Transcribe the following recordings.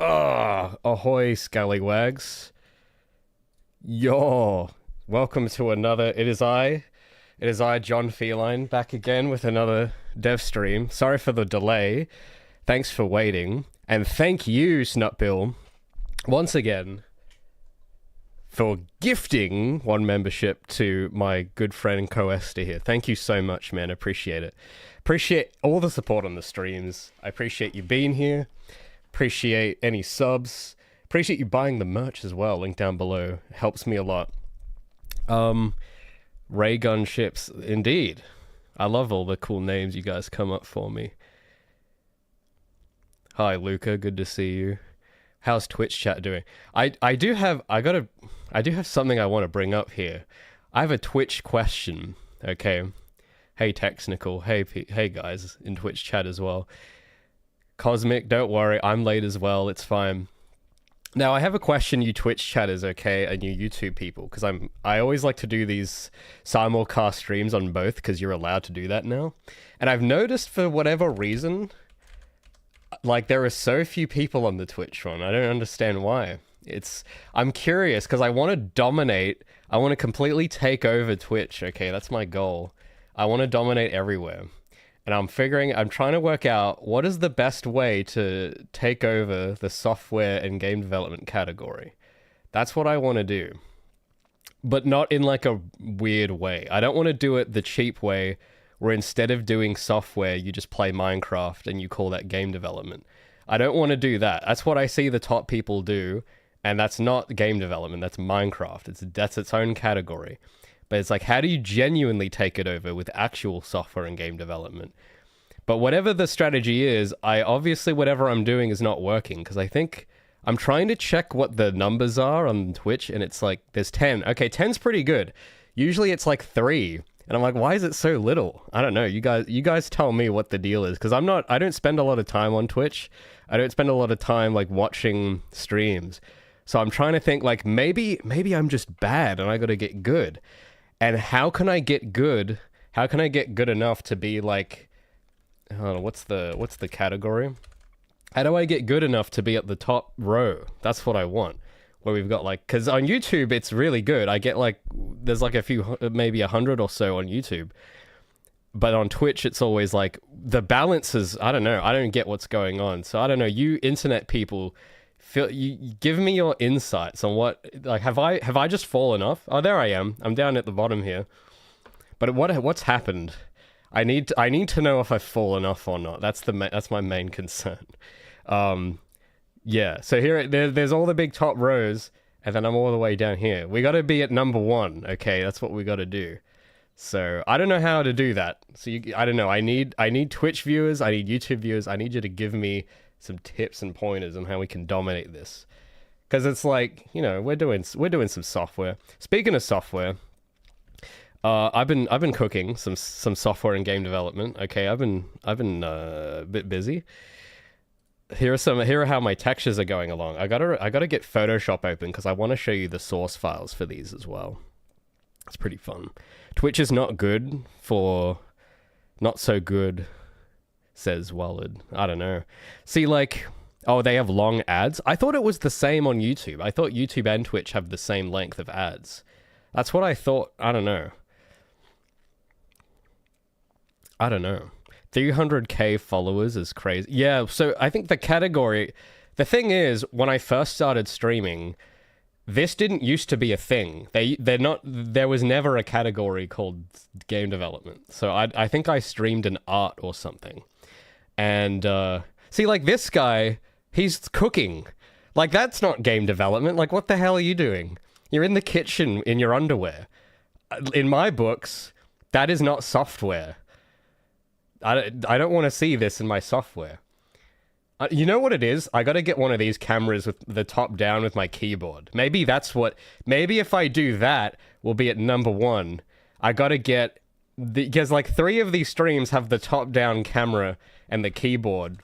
Ah, ahoy, scallywags. Yo, welcome to another. It is I, John Feline, back again with another dev stream. Sorry for the delay. Thanks for waiting. And thank you, Snutbill, once again, for gifting one membership to my good friend Coesta here. Thank you so much, man. Appreciate it. Appreciate all the support on the streams. I appreciate you being here. Appreciate any subs. Appreciate you buying the merch as well. Link down below. Helps me a lot. Ray gun ships, indeed. I love all the cool names you guys come up for me. Hi Luca, good to see you. How's Twitch chat doing? I do have something I want to bring up here. I have a Twitch question. Okay. Hey Technical. Hey guys in Twitch chat as well. Cosmic, don't worry, I'm late as well, it's fine. Now, I have a question, you Twitch chatters, okay, and you YouTube people, because I always like to do these simulcast streams on both, because you're allowed to do that now. And I've noticed, for whatever reason, like, there are so few people on the Twitch one. I don't understand why. I'm curious, because I want to dominate, I want to completely take over Twitch, okay, that's my goal. I want to dominate everywhere. And I'm trying to work out what is the best way to take over the software and game development category. That's what I want to do. But not in like a weird way. I don't want to do it the cheap way where instead of doing software, you just play Minecraft and you call that game development. I don't want to do that. That's what I see the top people do. And that's not game development. That's Minecraft. That's its own category. But it's like, how do you genuinely take it over with actual software and game development? But whatever the strategy is, whatever I'm doing is not working, because I think I'm trying to check what the numbers are on Twitch, and it's like, there's 10. Okay, 10's pretty good. Usually it's like 3. And I'm like, why is it so little? I don't know. You guys tell me what the deal is, because I don't spend a lot of time on Twitch. I don't spend a lot of time like watching streams. So I'm trying to think like, maybe I'm just bad and I got to get good. And how can I get good? How can I get good enough to be like, I don't know, what's the category? How do I get good enough to be at the top row? That's what I want. Where we've got like, because on YouTube it's really good. I get like, there's like a few, maybe 100 or so on YouTube. But on Twitch it's always like, the balance is, I don't know. I don't get what's going on. So I don't know, you internet people, you give me your insights on what, like, have I just fallen off? Oh, there I am. I'm down at the bottom here. But what's happened? I need to know if I've fallen off or not. That's my main concern. Yeah. So there's all the big top rows, and then I'm all the way down here. We got to be at number 1. Okay, that's what we got to do. So I don't know how to do that. So I don't know. I need Twitch viewers. I need YouTube viewers. I need you to give me some tips and pointers on how we can dominate this, because it's like, you know, we're doing some software. Speaking of software, I've been cooking some software and game development. Okay, I've been a bit busy. Here are how my textures are going along. I gotta get Photoshop open because I want to show you the source files for these as well. It's pretty fun. Twitch is not good for not so good, says Wallad. I don't know. See, like, oh, they have long ads? I thought it was the same on YouTube. I thought YouTube and Twitch have the same length of ads. That's what I thought. I don't know. 300k followers is crazy. Yeah, so I think the thing is, when I first started streaming, this didn't used to be a thing. There was never a category called game development. So I think I streamed an art or something. And, see, like, this guy, he's cooking. Like, that's not game development. Like, what the hell are you doing? You're in the kitchen in your underwear. In my books, that is not software. I don't want to see this in my software. You know what it is? I got to get one of these cameras with the top down with my keyboard. Maybe if I do that, we'll be at number 1. I got to get, because like 3 of these streams have the top down camera and the keyboard.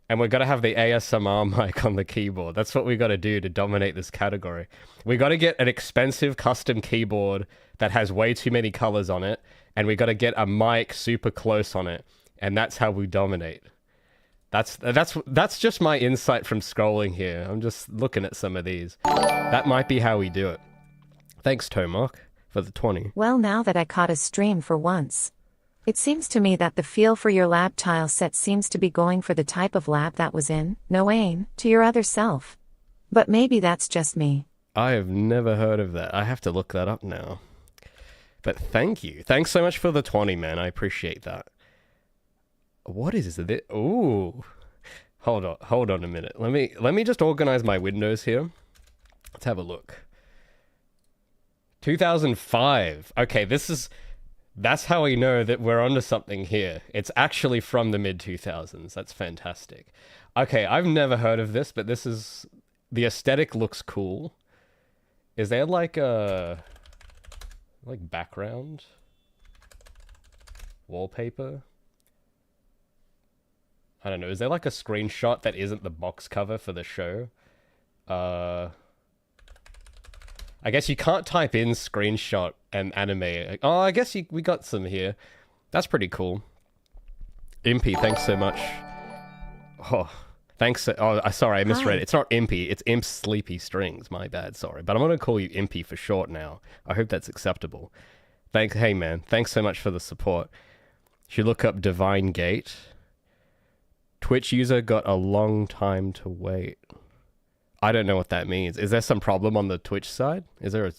And we're going to have the ASMR mic on the keyboard. That's what we got to do to dominate this category. We got to get an expensive custom keyboard that has way too many colors on it. And we got to get a mic super close on it. And that's how we dominate. That's just my insight from scrolling here. I'm just looking at some of these. That might be how we do it. Thanks, Tomark, for the 20. Well, now that I caught a stream for once, it seems to me that the feel for your lab tile set seems to be going for the type of lab that was in, no aim, to your other self. But maybe that's just me. I have never heard of that. I have to look that up now. But thank you. Thanks so much for the 20, man. I appreciate that. What is this? Ooh. Hold on a minute. Let me just organize my windows here. Let's have a look. 2005. Okay, that's how we know that we're onto something here. It's actually from the mid-2000s. That's fantastic. Okay, I've never heard of this, but the aesthetic looks cool. Is there like a background wallpaper? I don't know. Is there like a screenshot that isn't the box cover for the show? I guess you can't type in screenshot and anime. Oh, I guess we got some here. That's pretty cool. Impy, thanks so much. Oh, thanks. Oh, sorry, I misread it. It's not Impy. It's Imp Sleepy Strings. My bad, sorry. But I'm going to call you Impy for short now. I hope that's acceptable. Hey, man. Thanks so much for the support. You should look up Divine Gate. Twitch user got a long time to wait. I don't know what that means. Is there some problem on the Twitch side? Is there a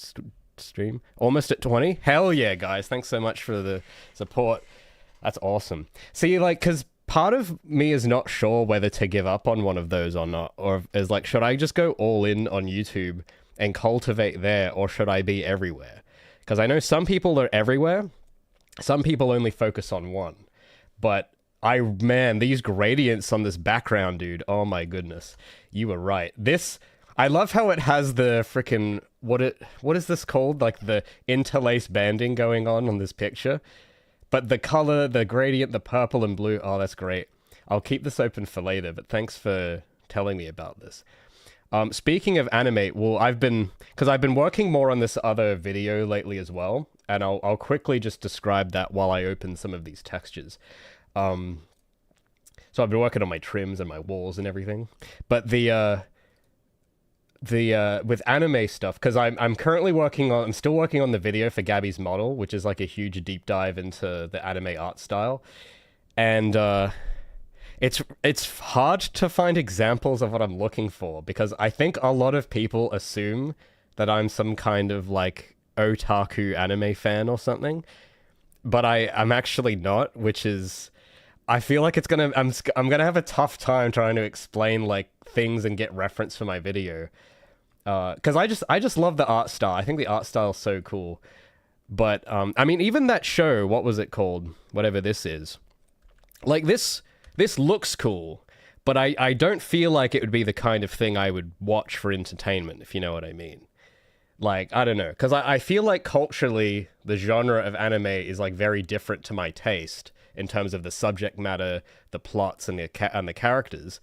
stream? Almost at 20? Hell yeah, guys. Thanks so much for the support. That's awesome. See, like, because part of me is not sure whether to give up on one of those or not. Or is like, should I just go all in on YouTube and cultivate there, or should I be everywhere? Because I know some people are everywhere. Some people only focus on one. But man, these gradients on this background, dude. Oh my goodness. You were right. I love how it has the frickin' what is this called? Like the interlace banding going on this picture. But the color, the gradient, the purple and blue, oh, that's great. I'll keep this open for later, but thanks for telling me about this. Speaking of animate, well, because I've been working more on this other video lately as well, and I'll quickly just describe that while I open some of these textures. So I've been working on my trims and my walls and everything, but with anime stuff, because I'm still working on the video for Gabi's model, which is like a huge deep dive into the anime art style, and it's hard to find examples of what I'm looking for, because I think a lot of people assume that I'm some kind of like otaku anime fan or something, but I'm actually not, which is, I feel like I'm gonna have a tough time trying to explain like things and get reference for my video, because I just love the art style. I think the art style is so cool. But I mean, even that show, what was it called? Whatever this is, like this looks cool, but I don't feel like it would be the kind of thing I would watch for entertainment, if you know what I mean. Like, I don't know, because I feel like culturally the genre of anime is like very different to my taste in terms of the subject matter, the plots, and the characters.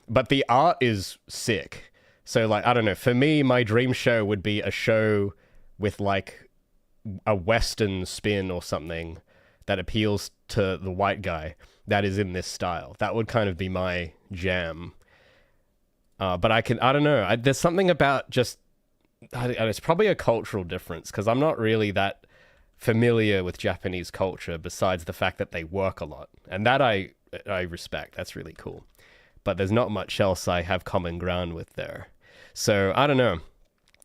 But the art is sick. So, like, I don't know, for me, my dream show would be a show with, like, a Western spin or something that appeals to the white guy that is in this style. That would kind of be my jam. But I don't know, there's something about just, it's probably a cultural difference, because I'm not really that familiar with Japanese culture besides the fact that they work a lot, and that I respect. That's really cool, but there's not much else I have common ground with there. So I don't know,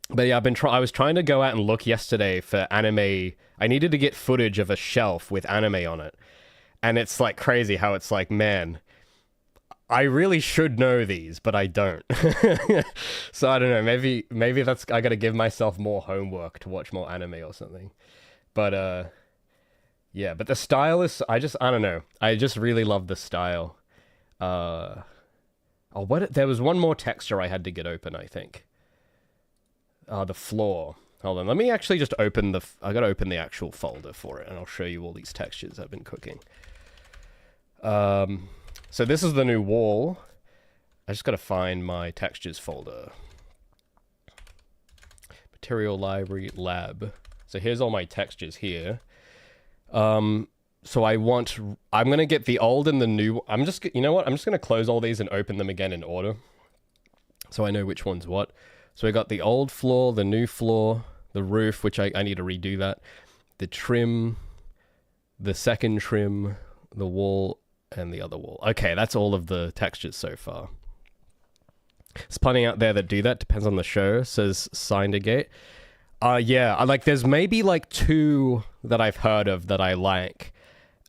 but yeah, I was trying to go out and look yesterday for anime. I needed to get footage of a shelf with anime on it, and it's like crazy how it's like, man, I really should know these, but I don't. So I don't know, maybe that's, I gotta give myself more homework to watch more anime or something. But yeah, but the style is, I don't know, I just really love the style. There was one more texture I had to get open, I think. The floor. Hold on, let me actually just open I gotta open the actual folder for it, and I'll show you all these textures I've been cooking. So this is the new wall. I just gotta find my textures folder. Material library, lab. So here's all my textures here. so I'm going to get the old and the new. You know what? I'm just going to close all these and open them again in order, so I know which one's what. So we got the old floor, the new floor, the roof, which I need to redo that, the trim, the second trim, the wall, and the other wall. Okay, that's all of the textures so far. There's plenty out there that do that. Depends on the show, says Sindergate. Yeah, there's maybe like 2 that I've heard of that I like,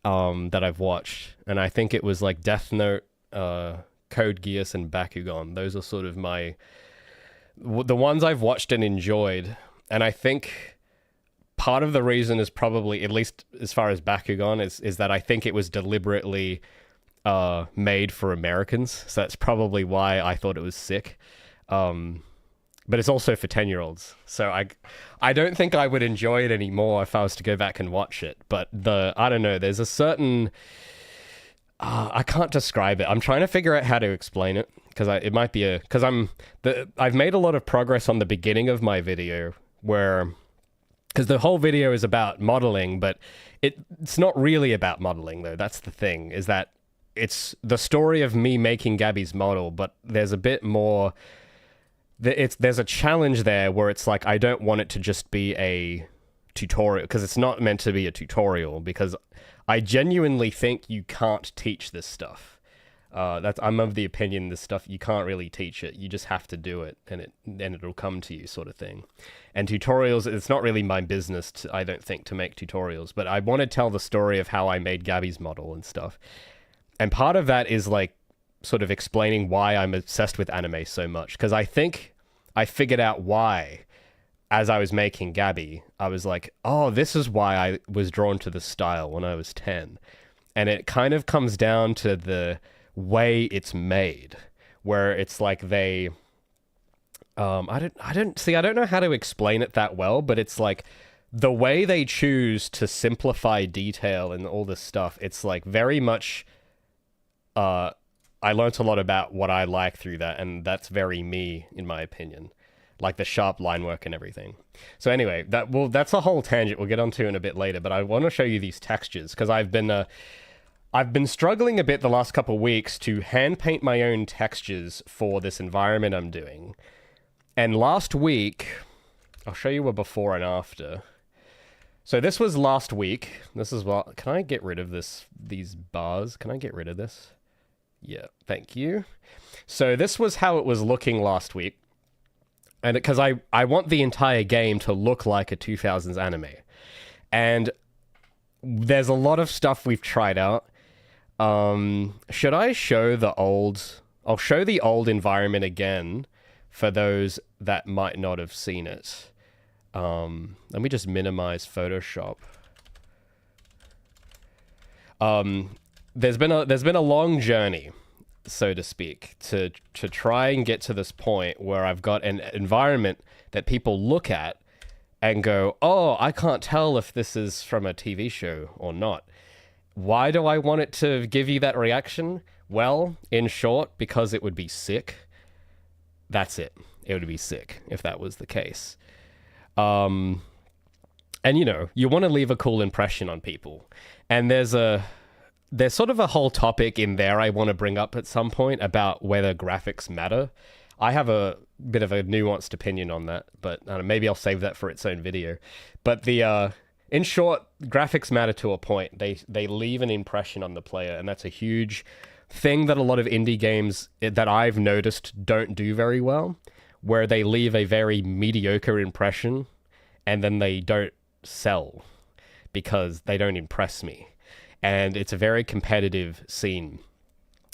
that I've watched. And I think it was like Death Note, Code Geass, and Bakugan. Those are sort of the ones I've watched and enjoyed. And I think part of the reason is probably, at least as far as Bakugan, is that I think it was deliberately made for Americans. So that's probably why I thought it was sick. But it's also for 10-year-olds. So I don't think I would enjoy it anymore if I was to go back and watch it. But I don't know, there's a certain... I can't describe it. I'm trying to figure out how to explain it. Because it might be because I've made a lot of progress on the beginning of my video because the whole video is about modeling, but it's not really about modeling though. That's the thing, is that it's the story of me making Gabi's model, but there's a bit more. There's a challenge there where it's like I don't want it to just be a tutorial, because it's not meant to be a tutorial, because I genuinely think you can't teach this stuff. I'm of the opinion this stuff, you can't really teach it. You just have to do it, and it'll come to you, sort of thing. And tutorials, it's not really my business, I don't think, to make tutorials. But I want to tell the story of how I made Gabi's model and stuff. And part of that is like sort of explaining why I'm obsessed with anime so much. Because I think I figured out why, as I was making Gabi. I was like, oh, this is why I was drawn to the style when I was 10. And it kind of comes down to the way it's made, where it's like they I don't know how to explain it that well, but it's like the way they choose to simplify detail and all this stuff. It's like very much I learnt a lot about what I like through that, and that's very me, in my opinion, like the sharp line work and everything. So anyway, that's a whole tangent we'll get onto in a bit later, but I want to show you these textures because I've been struggling a bit the last couple of weeks to hand paint my own textures for this environment I'm doing. And last week, I'll show you a before and after. So this was last week. This is what, can I get rid of these bars? Can I get rid of this? Yeah, thank you. So this was how it was looking last week. And because I want the entire game to look like a 2000s anime. And there's a lot of stuff we've tried out. Should I show the old... I'll show the old environment again for those that might not have seen it. Let me just minimize Photoshop. There's been a long journey, so to speak, to try and get to this point where I've got an environment that people look at and go, oh, I can't tell if this is from a TV show or not. Why do I want it to give you that reaction? Well, in short, because it would be sick. That's it. It would be sick if that was the case. And you know, you want to leave a cool impression on people. And there's sort of a whole topic in there I want to bring up at some point about whether graphics matter. I have a bit of a nuanced opinion on that, but maybe I'll save that for its own video. But in short, graphics matter to a point. They leave an impression on the player, and that's a huge thing that a lot of indie games that I've noticed don't do very well, where they leave a very mediocre impression and then they don't sell because they don't impress me. And it's a very competitive scene.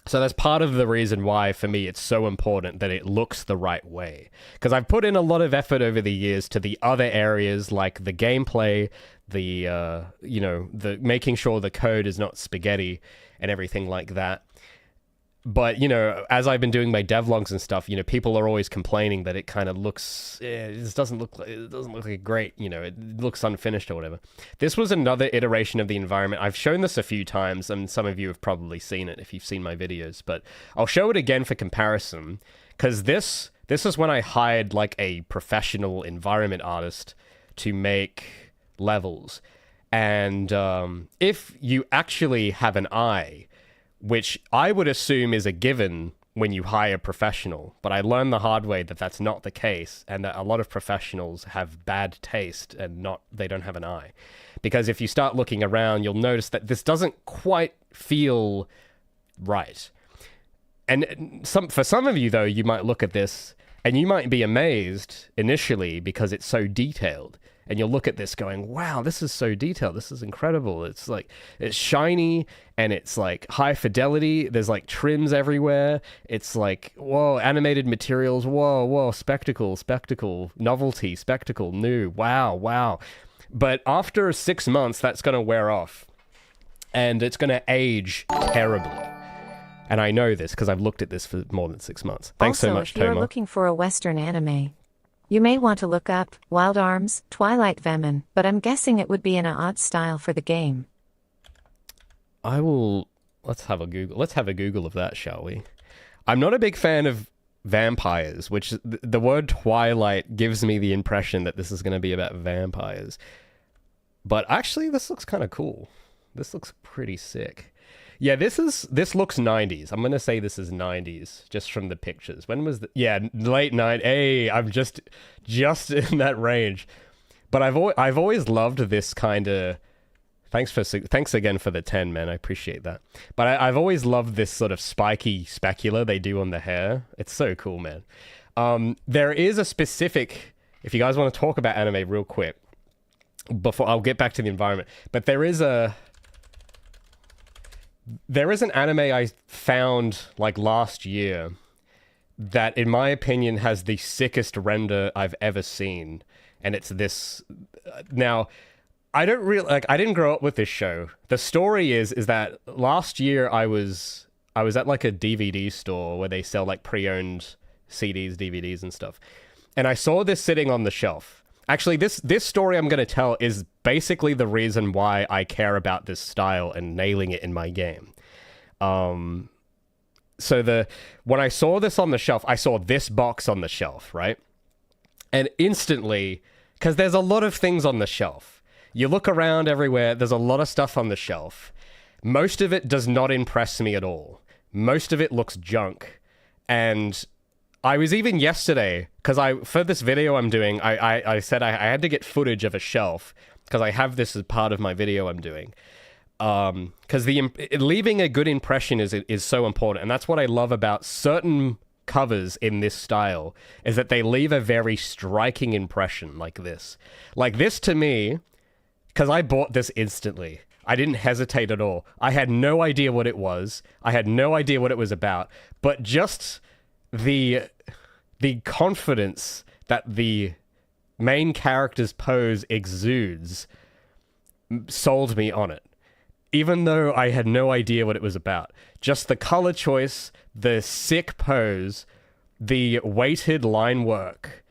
So that's part of the reason why, for me, it's so important that it looks the right way. Because I've put in a lot of effort over the years to the other areas, like the gameplay, the making sure the code is not spaghetti and everything like that. But, you know, as I've been doing my devlogs and stuff, you know, people are always complaining that it kind of looks, it doesn't look like great, you know, it looks unfinished or whatever. This was another iteration of the environment. I've shown this a few times, and some of you have probably seen it if you've seen my videos, but I'll show it again for comparison, because this is when I hired like a professional environment artist to make levels. And if you actually have an eye, which I would assume is a given when you hire a professional, but I learned the hard way that that's not the case, and that a lot of professionals have bad taste and they don't have an eye. Because if you start looking around, you'll notice that this doesn't quite feel right. And for some of you, though, you might look at this and you might be amazed initially because it's so detailed. And you'll look at this going, wow, this is so detailed. This is incredible. It's like, it's shiny and it's like high fidelity. There's like trims everywhere. It's like, whoa, animated materials. Whoa, spectacle, novelty, spectacle, new. Wow. But after 6 months, that's going to wear off and it's going to age terribly. And I know this because I've looked at this for more than 6 months. Thanks so much, If you're Toma. looking for a Western anime, you may want to look up Wild Arms, Twilight Venom, but I'm guessing it would be in an odd style for the game. Let's have a Google of that, shall we? I'm not a big fan of vampires, which the word Twilight gives me the impression that this is going to be about vampires. But actually, this looks kind of cool. This looks pretty sick. Yeah, this looks 90s. I'm going to say this is 90s just from the pictures. When was late 90s. Hey, I'm just in that range. But I've always loved this kind of thanks again for the 10, man. I appreciate that. But I've always loved this sort of spiky specular they do on the hair. It's so cool, man. There is a specific, if you guys want to talk about anime real quick before I'll get back to the environment, but there is an anime I found like last year that, in my opinion, has the sickest render I've ever seen. And it's this. Now, I didn't grow up with this show. The story is that last year I was at like a DVD store where they sell like pre-owned CDs, DVDs and stuff. And I saw this sitting on the shelf. Actually, this story I'm going to tell is basically the reason why I care about this style and nailing it in my game. When I saw this on the shelf, I saw this box on the shelf, right? And instantly, because there's a lot of things on the shelf. You look around everywhere, there's a lot of stuff on the shelf. Most of it does not impress me at all. Most of it looks junk. And I was even yesterday, because for this video I'm doing, I said I had to get footage of a shelf, because I have this as part of my video I'm doing. Because leaving a good impression is so important. And that's what I love about certain covers in this style, is that they leave a very striking impression like this. Like this to me, because I bought this instantly. I didn't hesitate at all. I had no idea what it was. I had no idea what it was about. But just the confidence that the main character's pose exudes sold me on it. Even though I had no idea what it was about. Just the color choice, the sick pose, the weighted line work.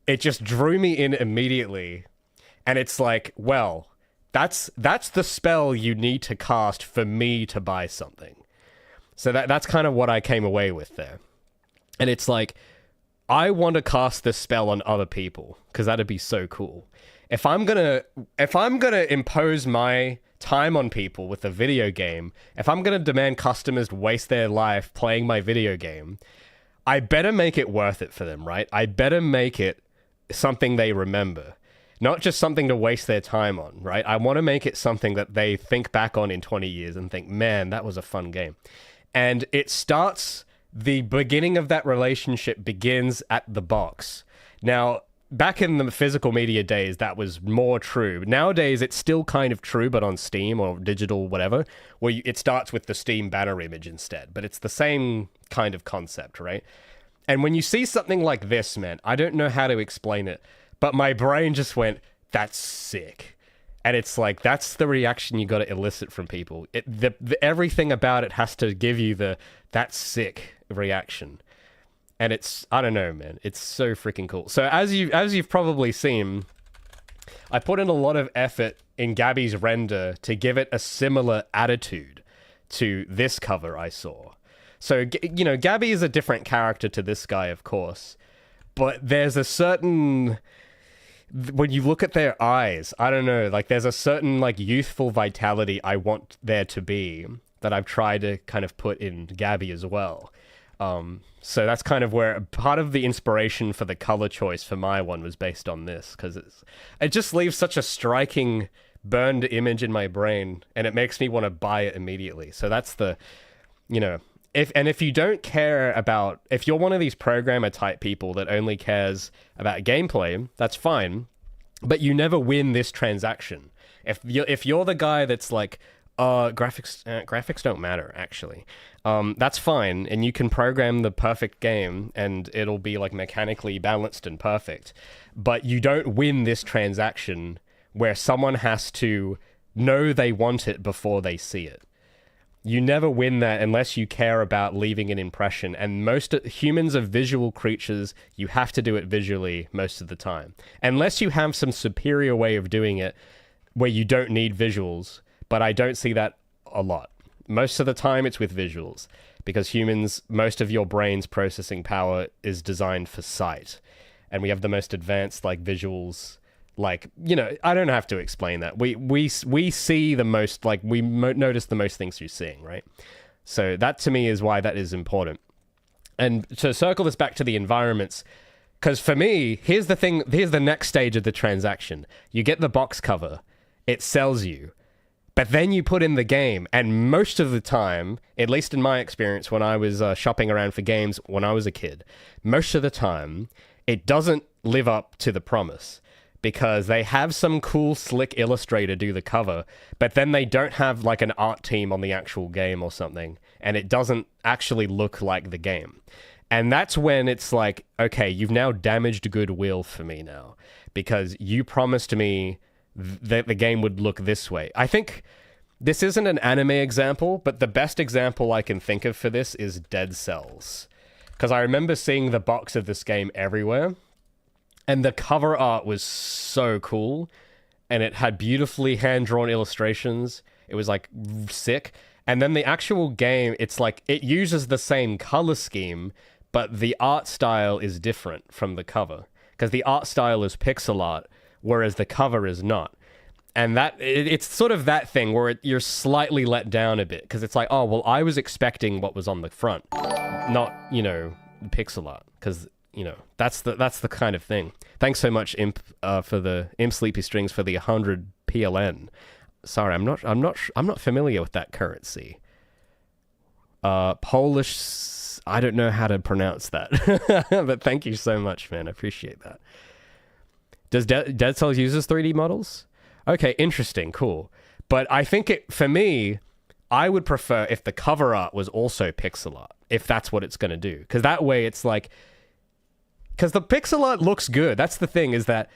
It just drew me in immediately. And it's like, well, that's the spell you need to cast for me to buy something. So that's kind of what I came away with there. And it's like, I want to cast this spell on other people, because that'd be so cool. If I'm gonna impose my time on people with a video game, if I'm gonna demand customers waste their life playing my video game, I better make it worth it for them, right? I better make it something they remember. Not just something to waste their time on, right? I want to make it something that they think back on in 20 years and think, man, that was a fun game. And it starts, the beginning of that relationship begins at the box. Now, back in the physical media days, that was more true. Nowadays, it's still kind of true, but on Steam or digital, whatever, where it starts with the Steam banner image instead. But it's the same kind of concept, right? And when you see something like this, man, I don't know how to explain it, but my brain just went, that's sick. And it's like, that's the reaction you got to elicit from people. Everything about it has to give you that's sick reaction. And it's, I don't know, man. It's so freaking cool. So as you've probably seen, I put in a lot of effort in Gabi's render to give it a similar attitude to this cover I saw. So, you know, Gabi is a different character to this guy, of course. But there's a certain when you look at their eyes, I don't know, like there's a certain like youthful vitality I want there to be that I've tried to kind of put in Gabi as well. So that's kind of where part of the inspiration for the color choice for my one was based on this, because it just leaves such a striking burned image in my brain, and it makes me want to buy it immediately. So that's the, you know, if you don't care about, if you're one of these programmer type people that only cares about gameplay, that's fine, but you never win this transaction. If you're the guy that's like, graphics don't matter actually, that's fine, and you can program the perfect game and it'll be like mechanically balanced and perfect, but you don't win this transaction where someone has to know they want it before they see it. You never win that unless you care about leaving an impression, and most humans are visual creatures. You have to do it visually most of the time, unless you have some superior way of doing it where you don't need visuals, but I don't see that a lot. Most of the time it's with visuals, because humans, most of your brain's processing power is designed for sight, and we have the most advanced like visuals. Like, you know, I don't have to explain that. We see the most, like, we notice the most things through seeing, right? So that to me is why that is important. And to circle this back to the environments, because for me, here's the thing, here's the next stage of the transaction. You get the box cover, it sells you, but then you put in the game, and most of the time, at least in my experience when I was shopping around for games when I was a kid, most of the time, it doesn't live up to the promise. Because they have some cool, slick illustrator do the cover, but then they don't have like an art team on the actual game or something, and it doesn't actually look like the game. And that's when it's like, okay, you've now damaged goodwill for me now, because you promised me that the game would look this way. I think this isn't an anime example, but the best example I can think of for this is Dead Cells. Because I remember seeing the box of this game everywhere, and the cover art was so cool, and it had beautifully hand-drawn illustrations. It was like sick. And then the actual game, it's like it uses the same color scheme, but the art style is different from the cover, because the art style is pixel art, whereas the cover is not. And that it's sort of that thing where you're slightly let down a bit, because it's like, oh, well, I was expecting what was on the front, not, you know, pixel art, because, you know, that's the kind of thing. Thanks so much, Imp, for the Imp Sleepy Strings for the 100 PLN. Sorry, I'm not familiar with that currency. Polish, I don't know how to pronounce that, but thank you so much, man. I appreciate that. Does Dead Cells uses 3D models? Okay, interesting, cool. But I think for me, I would prefer if the cover art was also pixel art, if that's what it's going to do, because that way it's like. Because the pixel art looks good. That's the thing, is that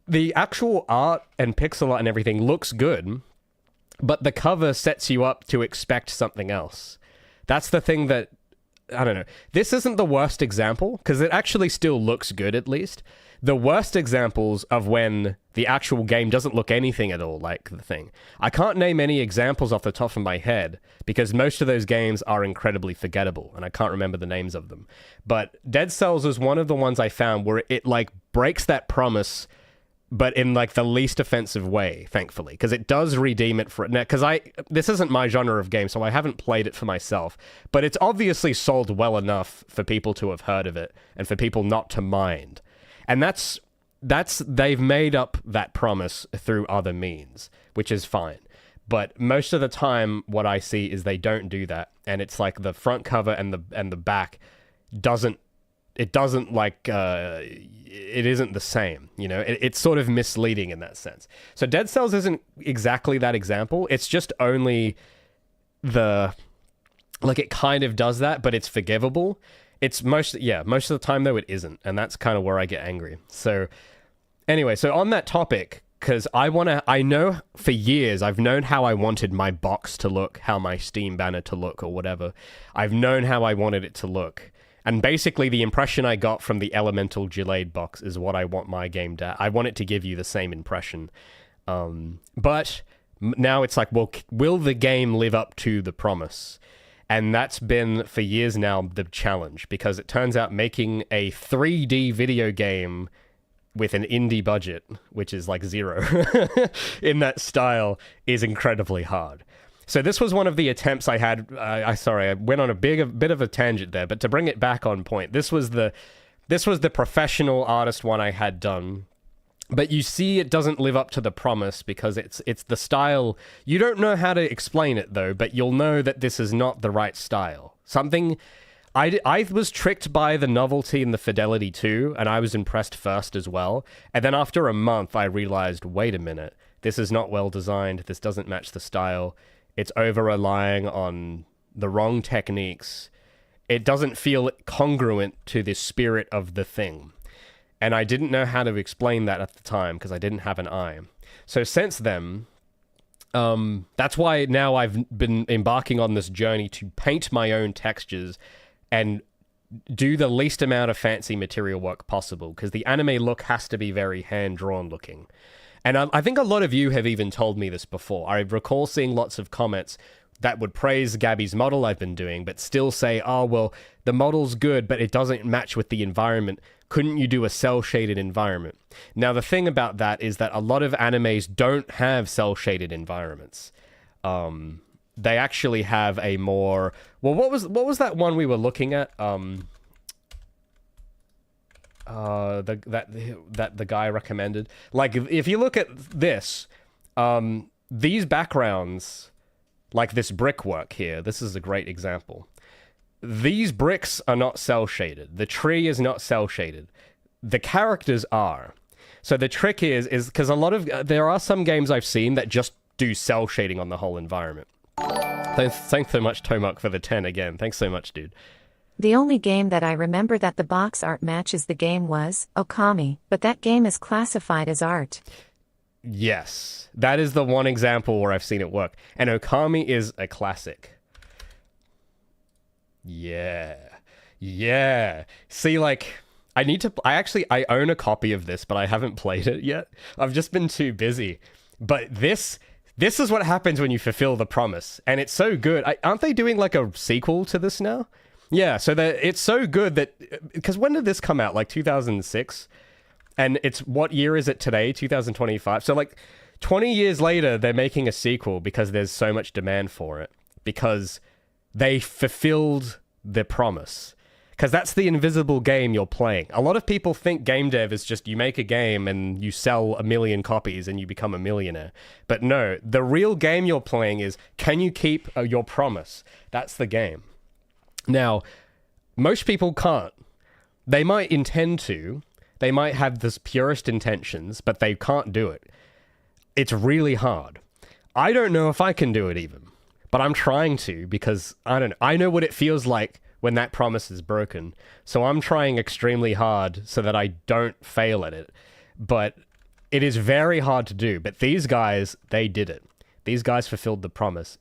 the actual art and pixel art and everything looks good, but the cover sets you up to expect something else. That's the thing that, I don't know. This isn't the worst example, because it actually still looks good, at least. The worst examples of when the actual game doesn't look anything at all like the thing. I can't name any examples off the top of my head, because most of those games are incredibly forgettable, and I can't remember the names of them. But Dead Cells is one of the ones I found where it, like, breaks that promise, but in, like, the least offensive way, thankfully, because it does redeem it for it. Because this isn't my genre of game, so I haven't played it for myself, but it's obviously sold well enough for people to have heard of it, and for people not to mind. And that's they've made up that promise through other means, which is fine. But most of the time, what I see is they don't do that, and it's like the front cover and the back doesn't like it isn't the same. You know, it's sort of misleading in that sense. So Dead Cells isn't exactly that example. It's just only it kind of does that, but it's forgivable. It's most of the time, though, it isn't. And that's kind of where I get angry. So anyway, so on that topic, because I know for years, I've known how I wanted my box to look, how my Steam banner to look, or whatever. I've known how I wanted it to look. And basically, the impression I got from the Elemental Gillade box is what I want my game to. I want it to give you the same impression. But now it's like, well, will the game live up to the promise? And that's been, for years now, the challenge, because it turns out making a 3D video game with an indie budget, which is like zero, in that style, is incredibly hard. So this was one of the attempts I had. I went on a bit of a tangent there, but to bring it back on point, this was the professional artist one I had done. But you see, it doesn't live up to the promise because it's the style. You don't know how to explain it though, but you'll know that this is not the right style. Something. I was tricked by the novelty and the fidelity too, and I was impressed first as well. And then after a month, I realized, wait a minute, this is not well designed. This doesn't match the style. It's over-relying on the wrong techniques. It doesn't feel congruent to the spirit of the thing. And I didn't know how to explain that at the time because I didn't have an eye. So since then, that's why now I've been embarking on this journey to paint my own textures and do the least amount of fancy material work possible, because the anime look has to be very hand-drawn looking. And I think a lot of you have even told me this before. I recall seeing lots of comments that would praise Gabi's model I've been doing, but still say, oh, well, the model's good, but it doesn't match with the environment. Couldn't you do a cell-shaded environment? Now, the thing about that is that a lot of animes don't have cell-shaded environments. They actually have a more... Well, what was that one we were looking at? The guy recommended. Like, if you look at this, these backgrounds, like this brickwork here, this is a great example. These bricks are not cell-shaded. The tree is not cell-shaded. The characters are. So the trick is because there are some games I've seen that just do cell shading on the whole environment. Thanks so much, Tomak, for the 10 again. Thanks so much, dude. The only game that I remember that the box art matches the game was Okami, but that game is classified as art. Yes, that is the one example where I've seen it work. And Okami is a classic. Yeah. See, like, I own a copy of this, but I haven't played it yet. I've just been too busy. But this is what happens when you fulfill the promise. And it's so good. Aren't they doing like a sequel to this now? Yeah, so it's so good that... Because when did this come out? Like 2006? And what year is it today? 2025? So like 20 years later, they're making a sequel because there's so much demand for it. Because they fulfilled the promise. Because that's the invisible game you're playing. A lot of people think game dev is just you make a game and you sell 1 million copies and you become a millionaire. But no, the real game you're playing is, can you keep your promise? That's the game. Now, most people can't. They might intend to. They might have this purest intentions, but they can't do it. It's really hard. I don't know if I can do it even. But I'm trying to because, I don't know. I know what it feels like when that promise is broken. So I'm trying extremely hard so that I don't fail at it. But it is very hard to do. But these guys, they did it. These guys fulfilled the promise.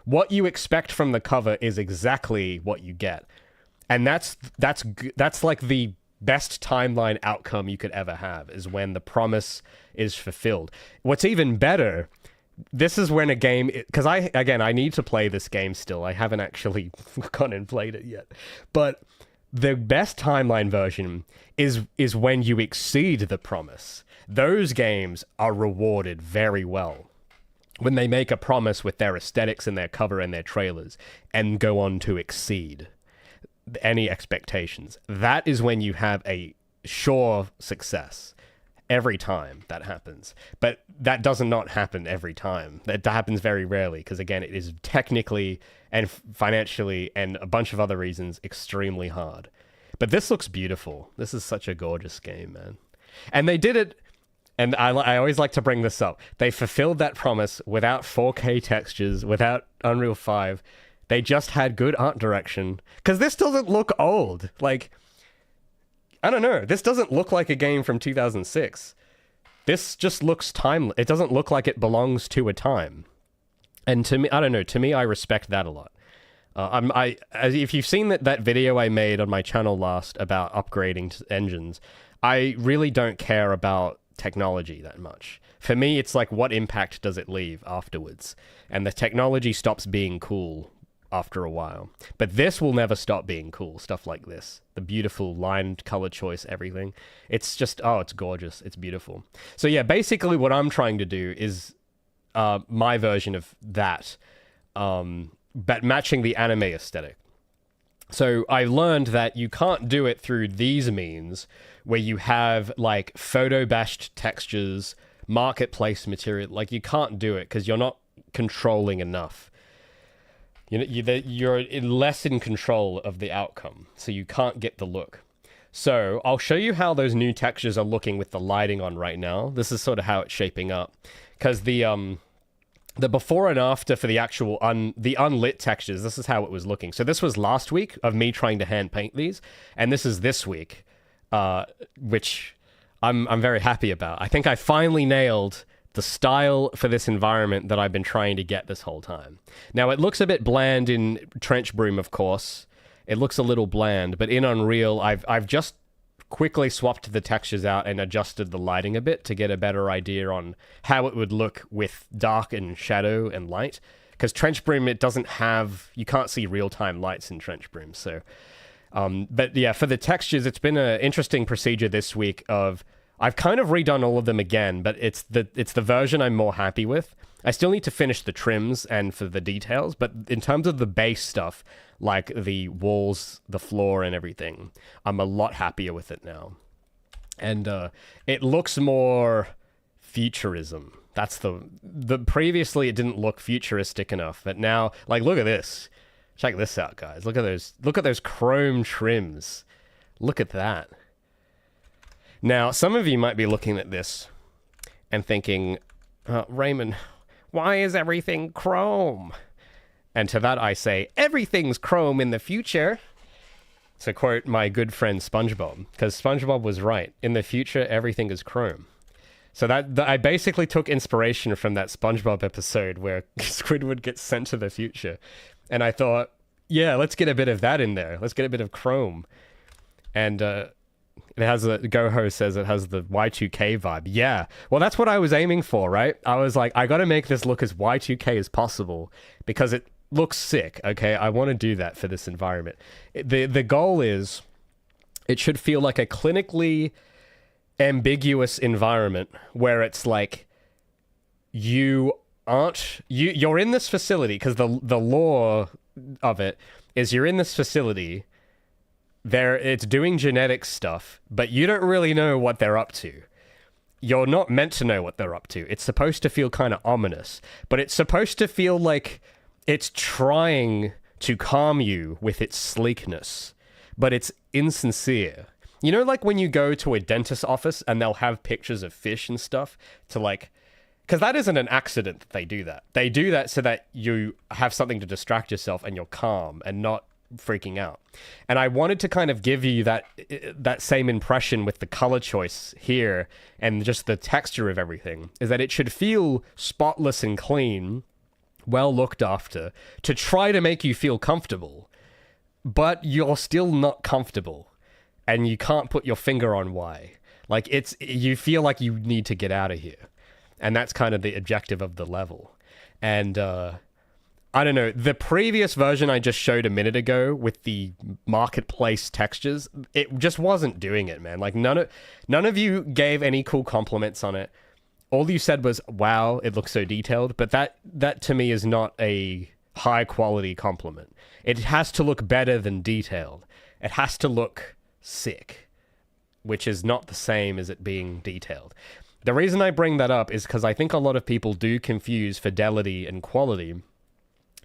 What you expect from the cover is exactly what you get. And that's like the best timeline outcome you could ever have, is when the promise is fulfilled. What's even better, this is when a game... Because I need to play this game still. I haven't actually gone and played it yet. But the best timeline version is when you exceed the promise. Those games are rewarded very well when they make a promise with their aesthetics and their cover and their trailers and go on to exceed any expectations. That is when you have a sure success every time that happens. But that does not happen every time. That happens very rarely because, again, it is technically and financially and a bunch of other reasons extremely hard. But this looks beautiful. This is such a gorgeous game, man. And they did it... And I always like to bring this up. They fulfilled that promise without 4K textures, without Unreal 5. They just had good art direction. Because this doesn't look old. Like, I don't know. This doesn't look like a game from 2006. This just looks timeless. It doesn't look like it belongs to a time. And to me, I don't know. To me, I respect that a lot. If you've seen that video I made on my channel last about upgrading engines, I really don't care about technology that much. For me, it's like, what impact does it leave afterwards? And the technology stops being cool after a while. But this will never stop being cool, stuff like this. The beautiful lined color choice, everything. It's just, oh, it's gorgeous. It's beautiful. So yeah, basically what I'm trying to do is my version of that, but matching the anime aesthetic. So I learned that you can't do it through these means where you have like photo bashed textures, marketplace material. Like you can't do it because you're not controlling enough. You're less in control of the outcome, so you can't get the look. So I'll show you how those new textures are looking with the lighting on right now. This is sort of how it's shaping up, because the before and after for the actual the unlit textures, this is how it was looking. So this was last week of me trying to hand paint these, and this is this week, which I'm very happy about. I think I finally nailed the style for this environment that I've been trying to get this whole time. Now, it looks a bit bland in Trench Broom, of course. It looks a little bland, but in Unreal, I've just quickly swapped the textures out and adjusted the lighting a bit to get a better idea on how it would look with dark and shadow and light. Because Trench Broom, it doesn't have... You can't see real-time lights in Trench Broom, so... but yeah, for the textures, it's been an interesting procedure this week of... I've kind of redone all of them again, but it's the version I'm more happy with. I still need to finish the trims and for the details, but in terms of the base stuff, like the walls, the floor, and everything, I'm a lot happier with it now. And it looks more futurism. That's the previously it didn't look futuristic enough, but now, like, look at this. Check this out, guys. Look at those chrome trims. Look at that. Now, some of you might be looking at this and thinking, Raymond, why is everything chrome? And to that I say, everything's chrome in the future. To quote my good friend SpongeBob, because SpongeBob was right. In the future, everything is chrome. So I basically took inspiration from that SpongeBob episode where Squidward gets sent to the future. And I thought, yeah, let's get a bit of that in there. Let's get a bit of chrome. And, it has Goho says it has the Y2K vibe. Yeah. Well, that's what I was aiming for, right? I was like, I got to make this look as Y2K as possible because it looks sick. Okay. I want to do that for this environment. The goal is it should feel like a clinically ambiguous environment where it's like you're in this facility because the lore of it is you're in this facility. It's doing genetic stuff, but you don't really know what they're up to. You're not meant to know what they're up to. It's supposed to feel kind of ominous, but it's supposed to feel like it's trying to calm you with its sleekness, but it's insincere. You know, like when you go to a dentist's office and they'll have pictures of fish and stuff to like... Because that isn't an accident that they do that. They do that so that you have something to distract yourself and you're calm and not freaking out. And I wanted to kind of give you that same impression with the color choice here and just the texture of everything, is that it should feel spotless and clean, well looked after, to try to make you feel comfortable, but you're still not comfortable and you can't put your finger on why. Like you feel like you need to get out of here. And that's kind of the objective of the level. And I don't know, the previous version I just showed a minute ago with the marketplace textures, it just wasn't doing it, man. Like none of you gave any cool compliments on it. All you said was, wow, it looks so detailed. But that to me is not a high quality compliment. It has to look better than detailed. It has to look sick, which is not the same as it being detailed. The reason I bring that up is because I think a lot of people do confuse fidelity and quality.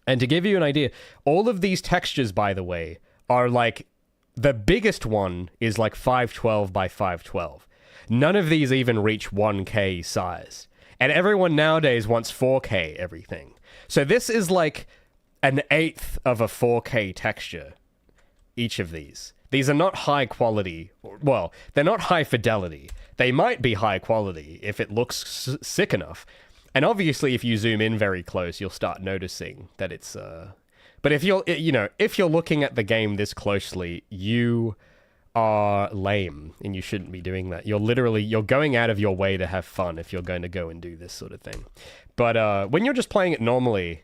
And to give you an idea, all of these textures, by the way, are like, the biggest one is like 512 by 512. None of these even reach 1K size. And everyone nowadays wants 4K everything. So this is like an eighth of a 4K texture, each of these. These are not high quality. Well, they're not high fidelity. They might be high quality if it looks sick enough. And obviously, if you zoom in very close, you'll start noticing that it's... But if you're looking at the game this closely, you are lame, and you shouldn't be doing that. You're going out of your way to have fun if you're going to go and do this sort of thing. But when you're just playing it normally,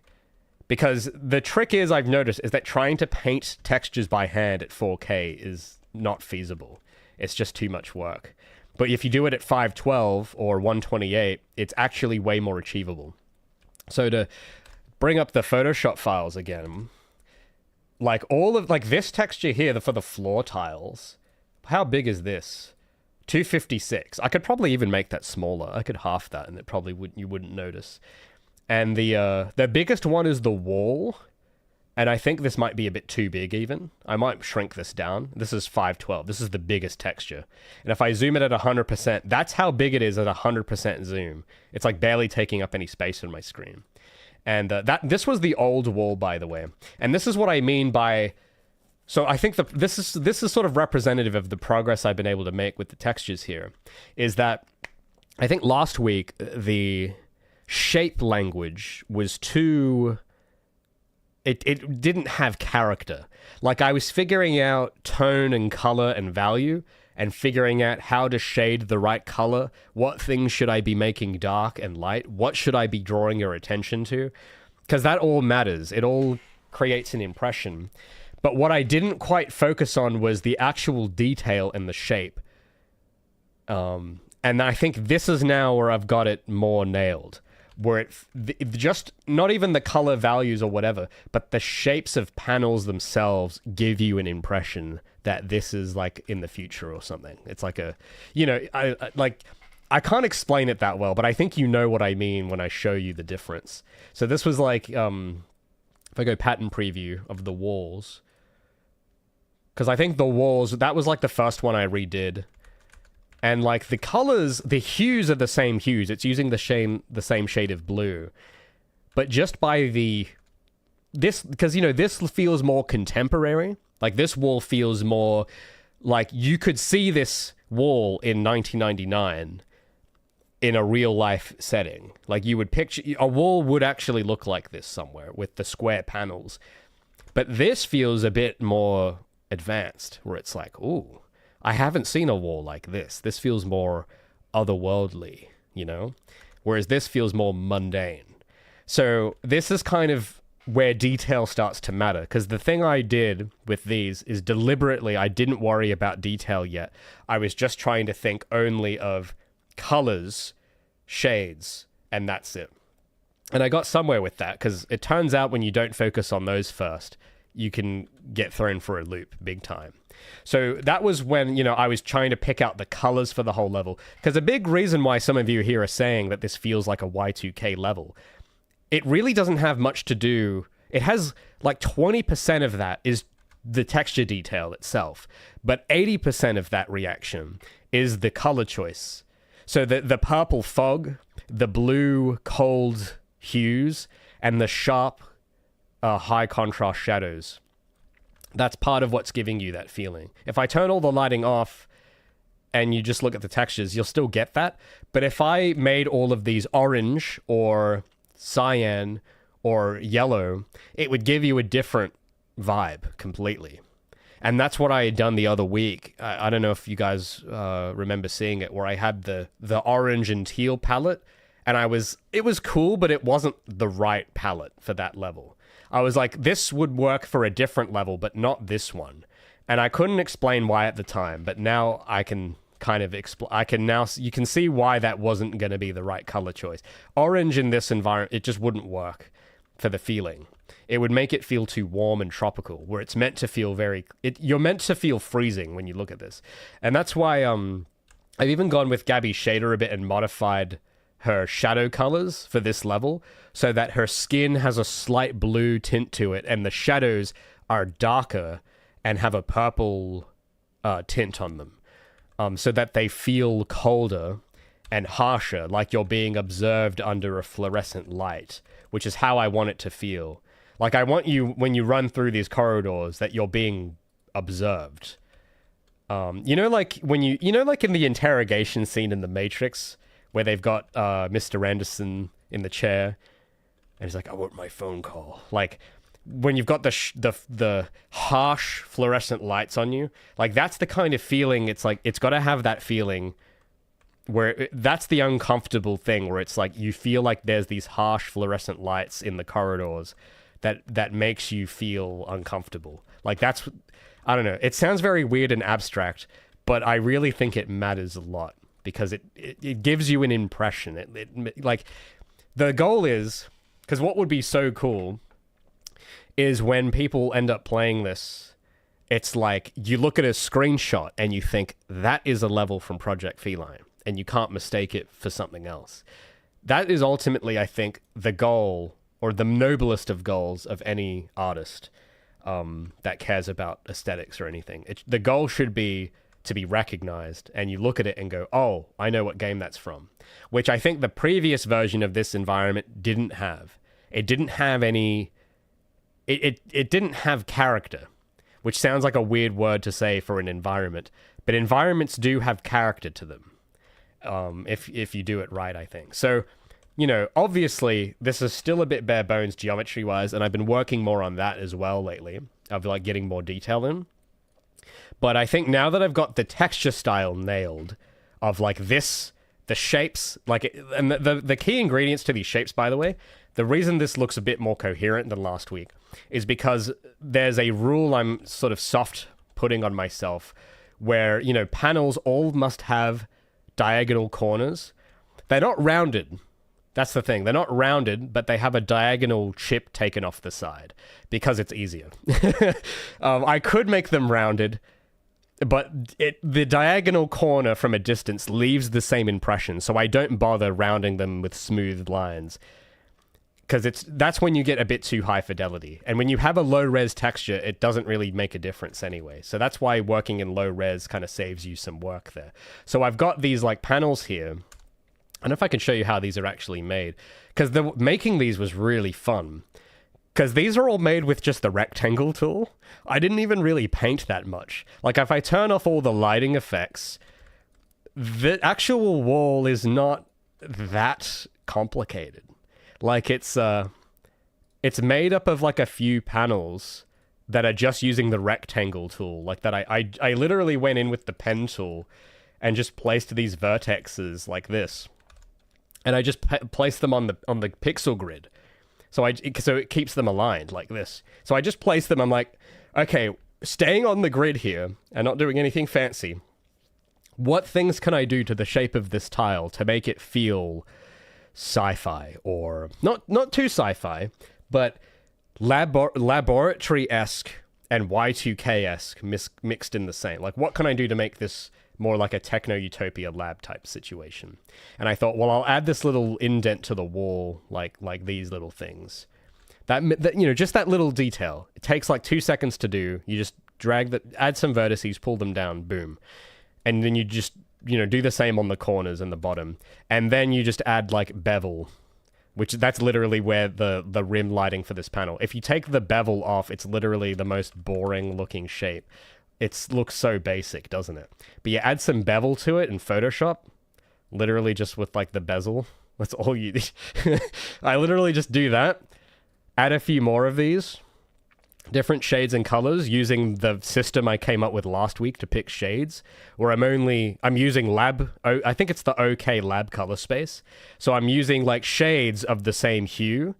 Because the trick is, I've noticed, is that trying to paint textures by hand at 4K is not feasible. It's just too much work. But if you do it at 512 or 128, it's actually way more achievable. So to bring up the Photoshop files again, like all of like this texture here for the floor tiles, how big is this? 256. I could probably even make that smaller. I could half that and it probably you wouldn't notice. And the biggest one is the wall. And I think this might be a bit too big even. I might shrink this down. This is 512. This is the biggest texture. And if I zoom it at 100%, that's how big it is at 100% zoom. It's like barely taking up any space on my screen. And this was the old wall, by the way. And this is what I mean by... So I think this is sort of representative of the progress I've been able to make with the textures here. Is that I think last week the shape language was too... It didn't have character. Like I was figuring out tone and color and value and figuring out how to shade the right color. What things should I be making dark and light? What should I be drawing your attention to? Because that all matters. It all creates an impression. But what I didn't quite focus on was the actual detail and the shape. And I think this is now where I've got it more nailed. Where it just, not even the color values or whatever, but the shapes of panels themselves give you an impression that this is like in the future or something. It's like a, you know, I can't explain it that well, but I think you know what I mean when I show you the difference. So this was like, if I go pattern preview of the walls, because I think the walls, that was like the first one I redid. And like the colors, the hues are the same hues. It's using the same shade of blue. But just by this, because, you know, this feels more contemporary. Like this wall feels more like you could see this wall in 1999 in a real life setting. Like you would picture, a wall would actually look like this somewhere with the square panels. But this feels a bit more advanced where it's like, ooh, I haven't seen a wall like this. This feels more otherworldly, you know? Whereas this feels more mundane. So this is kind of where detail starts to matter. Because the thing I did with these is deliberately, I didn't worry about detail yet. I was just trying to think only of colors, shades, and that's it. And I got somewhere with that, because it turns out when you don't focus on those first, you can get thrown for a loop big time. So that was when, you know, I was trying to pick out the colors for the whole level. Because a big reason why some of you here are saying that this feels like a Y2K level, it really doesn't have much to do. It has like 20% of that is the texture detail itself. But 80% of that reaction is the color choice. So the purple fog, the blue cold hues, and the sharp high contrast shadows. That's part of what's giving you that feeling. If I turn all the lighting off and you just look at the textures, you'll still get that. But if I made all of these orange or cyan or yellow, it would give you a different vibe completely. And that's what I had done the other week. I don't know if you guys remember seeing it, where I had the orange and teal palette, and it was cool, but it wasn't the right palette for that level. I was like, this would work for a different level, but not this one. And I couldn't explain why at the time, but now I can kind of you can see why that wasn't going to be the right color choice. Orange in this environment, it just wouldn't work for the feeling. It would make it feel too warm and tropical, where it's meant to feel you're meant to feel freezing when you look at this. And that's why I've even gone with Gabi's shader a bit and modified her shadow colors for this level so that her skin has a slight blue tint to it and the shadows are darker and have a purple tint on them, so that they feel colder and harsher, like you're being observed under a fluorescent light, which is how I want it to feel. Like I want you, when you run through these corridors, that you're being observed. You know, like when like in the interrogation scene in The Matrix, where they've got Mr. Anderson in the chair, and he's like, "I want my phone call." Like when you've got the harsh fluorescent lights on you, like that's the kind of feeling. It's like it's got to have that feeling where that's the uncomfortable thing, where it's like you feel like there's these harsh fluorescent lights in the corridors that makes you feel uncomfortable. Like that's, I don't know. It sounds very weird and abstract, but I really think it matters a lot because it gives you an impression. It like the goal is, because what would be so cool is when people end up playing this, it's like you look at a screenshot and you think that is a level from Project Feline and you can't mistake it for something else. That is ultimately, I think, the goal or the noblest of goals of any artist that cares about aesthetics or anything. The goal should be to be recognized and you look at it and go, oh, I know what game that's from, which I think the previous version of this environment didn't have. It didn't have any... It didn't have character, which sounds like a weird word to say for an environment, but environments do have character to them if you do it right, I think. So, you know, obviously, this is still a bit bare bones geometry-wise, and I've been working more on that as well lately, of like getting more detail in. But I think now that I've got the texture style nailed, of like this, the shapes, like, and the key ingredients to these shapes, by the way, the reason this looks a bit more coherent than last week is because there's a rule I'm sort of soft putting on myself where, you know, panels all must have diagonal corners. They're not rounded. That's the thing. They're not rounded, but they have a diagonal chip taken off the side because it's easier. I could make them rounded, but the diagonal corner from a distance leaves the same impression, so I don't bother rounding them with smooth lines. Because that's when you get a bit too high fidelity. And when you have a low-res texture, it doesn't really make a difference anyway. So that's why working in low-res kind of saves you some work there. So I've got these like panels here. I don't know if I can show you how these are actually made. Because making these was really fun. Because these are all made with just the rectangle tool. I didn't even really paint that much. Like if I turn off all the lighting effects, the actual wall is not that complicated. Like it's made up of like a few panels that are just using the rectangle tool. Like that I literally went in with the pen tool and just placed these vertexes like this. And I just placed them on the pixel grid. So it keeps them aligned like this. So I just placed them. I'm like, okay, staying on the grid here and not doing anything fancy. What things can I do to the shape of this tile to make it feel sci-fi, or not too sci-fi, but laboratory-esque and Y2K-esque mixed in the same. Like, what can I do to make this more like a techno-utopia lab type situation? And I thought, well, I'll add this little indent to the wall, like these little things. That you know, just that little detail. It takes like 2 seconds to do. You just add some vertices, pull them down, boom. And then you just, you know, do the same on the corners and the bottom. And then you just add like bevel, which that's literally where the rim lighting for this panel. If you take the bevel off, it's literally the most boring looking shape. It looks so basic, doesn't it? But you add some bevel to it in Photoshop, literally just with like the bezel. That's all you need. I literally just do that. Add a few more of these. Different shades and colors using the system I came up with last week to pick shades, where I'm using I think it's the OK lab color space. So I'm using like shades of the same hue.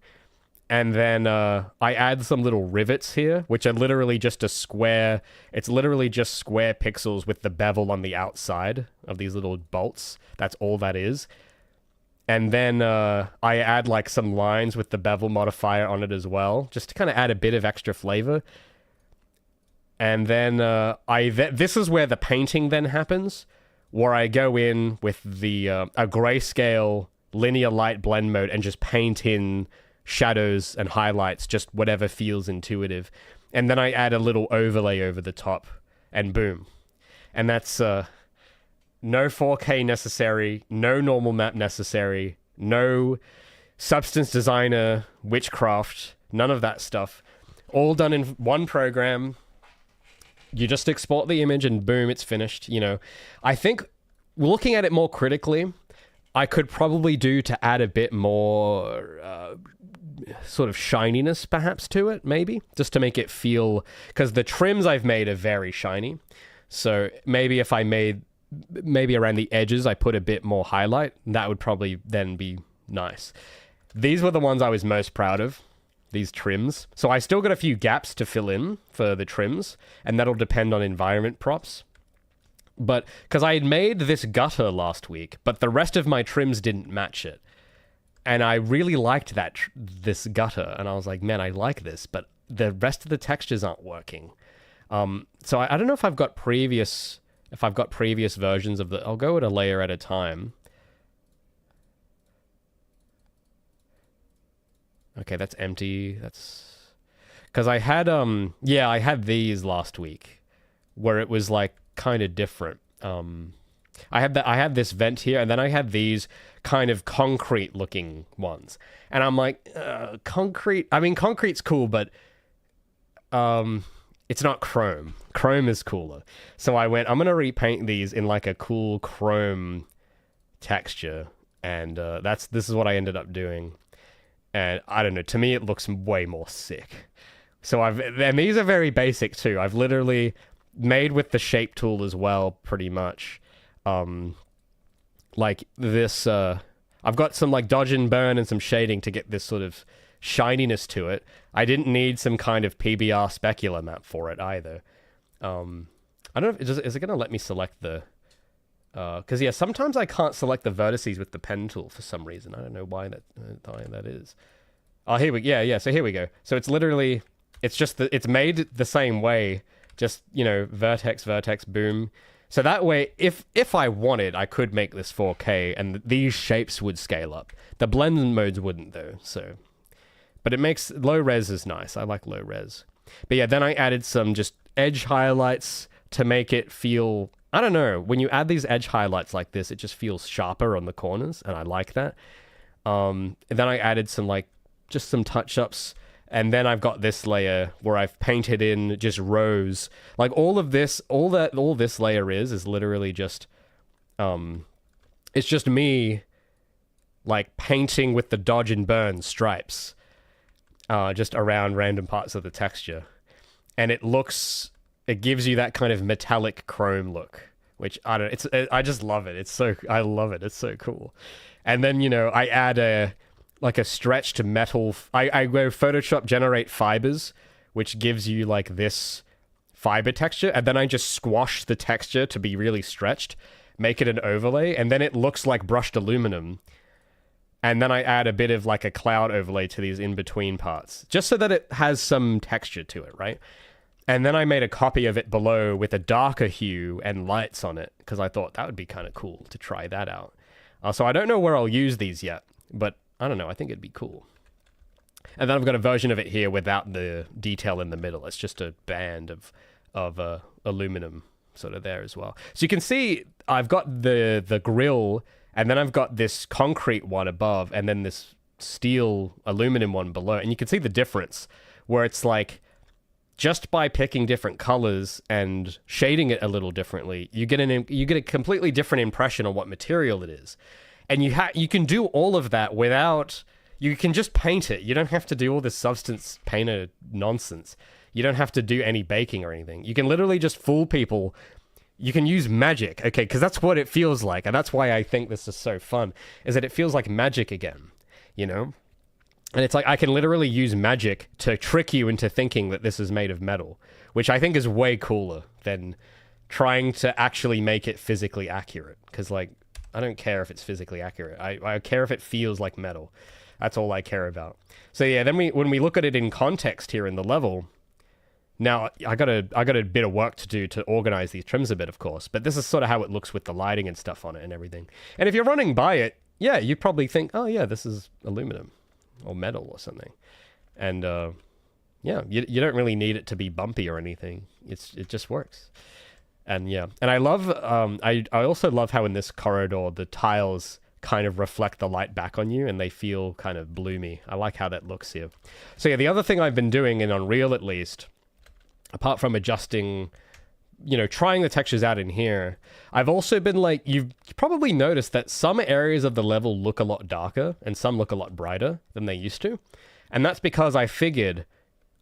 And then I add some little rivets here, which are literally just it's literally just square pixels with the bevel on the outside of these little bolts. That's all that is. And then I add like some lines with the bevel modifier on it as well, just to kind of add a bit of extra flavor. And then this is where the painting then happens, where I go in with the a grayscale linear light blend mode and just paint in shadows and highlights, just whatever feels intuitive. And then I add a little overlay over the top, and boom. And that's... no 4K necessary, no normal map necessary, no Substance Designer, witchcraft, none of that stuff. All done in one program. You just export the image and boom, it's finished. You know, I think looking at it more critically, I could probably do to add a bit more sort of shininess perhaps to it, maybe, just to make it feel, because the trims I've made are very shiny. So maybe if I maybe around the edges I put a bit more highlight, that would probably then be nice. These were the ones I was most proud of. these trims. So I still got a few gaps to fill in for the trims, and that'll depend on environment props. But because I had made this gutter last week, but the rest of my trims didn't match it. And I really liked this gutter, and I was like, man, I like this, but the rest of the textures aren't working. So I don't know if I've got previous versions of the. I'll go at a layer at a time. Okay, that's empty. That's because I had I had these last week, where it was like kind of different. I had this vent here, and then I had these kind of concrete looking ones, and I'm like, concrete. I mean, concrete's cool, but it's not chrome. Chrome is cooler. So I'm gonna repaint these in like a cool chrome texture, and this is what I ended up doing. And I don't know, to me it looks way more sick. So and these are very basic too. I've literally made with the shape tool as well, pretty much. Like this, I've got some like dodge and burn and some shading to get this sort of shininess to it. I didn't need some kind of PBR specular map for it either. I don't know if is it going to let me select the... Because yeah, sometimes I can't select the vertices with the pen tool for some reason. I don't know why that is. Oh, here we So here we go. So it's literally, it's made the same way. Just, vertex, boom. So that way, if I wanted, I could make this 4K, and these shapes would scale up. The blend modes wouldn't though. So, but it makes low res is nice. I like low res. But yeah, then I added some just edge highlights to make it feel. I don't know, when you add these edge highlights like this, it just feels sharper on the corners, and I like that. And then I added some some touch-ups, and then I've got this layer where I've painted in just rows. Like all this layer is literally just, it's just me, like painting with the dodge and burn stripes, just around random parts of the texture, and it gives you that kind of metallic chrome look, which I just love it. I love it. It's so cool. And then, I add a stretched metal. I go Photoshop generate fibers, which gives you like this fiber texture. And then I just squash the texture to be really stretched, make it an overlay. And then it looks like brushed aluminum. And then I add a bit of like a cloud overlay to these in between parts, just so that it has some texture to it, right? And then I made a copy of it below with a darker hue and lights on it, because I thought that would be kind of cool to try that out. So I don't know where I'll use these yet, but I don't know. I think it'd be cool. And then I've got a version of it here without the detail in the middle. It's just a band of aluminum sort of there as well. So you can see I've got the grill, and then I've got this concrete one above, and then this steel aluminum one below. And you can see the difference, where it's like, just by picking different colors and shading it a little differently, you get a completely different impression on what material it is. And you can do all of that without, you can just paint it. You don't have to do all this substance painter nonsense. You don't have to do any baking or anything. You can literally just fool people. You can use magic, okay? Because that's what it feels like. And that's why I think this is so fun, is that it feels like magic again, And it's like I can literally use magic to trick you into thinking that this is made of metal, which I think is way cooler than trying to actually make it physically accurate. Because, I don't care if it's physically accurate. I care if it feels like metal. That's all I care about. So yeah, then when we look at it in context here in the level, now I got a bit of work to do to organize these trims a bit, of course. But this is sort of how it looks with the lighting and stuff on it and everything. And if you're running by it, yeah, you probably think, oh yeah, this is aluminum or metal or something. And yeah, you don't really need it to be bumpy or anything. It just works. And yeah, and I love I also love how in this corridor the tiles kind of reflect the light back on you, and they feel kind of bloomy. I like how that looks here. So yeah, the other thing I've been doing in Unreal, at least, apart from adjusting, trying the textures out in here, I've also been you've probably noticed that some areas of the level look a lot darker and some look a lot brighter than they used to. And that's because I figured,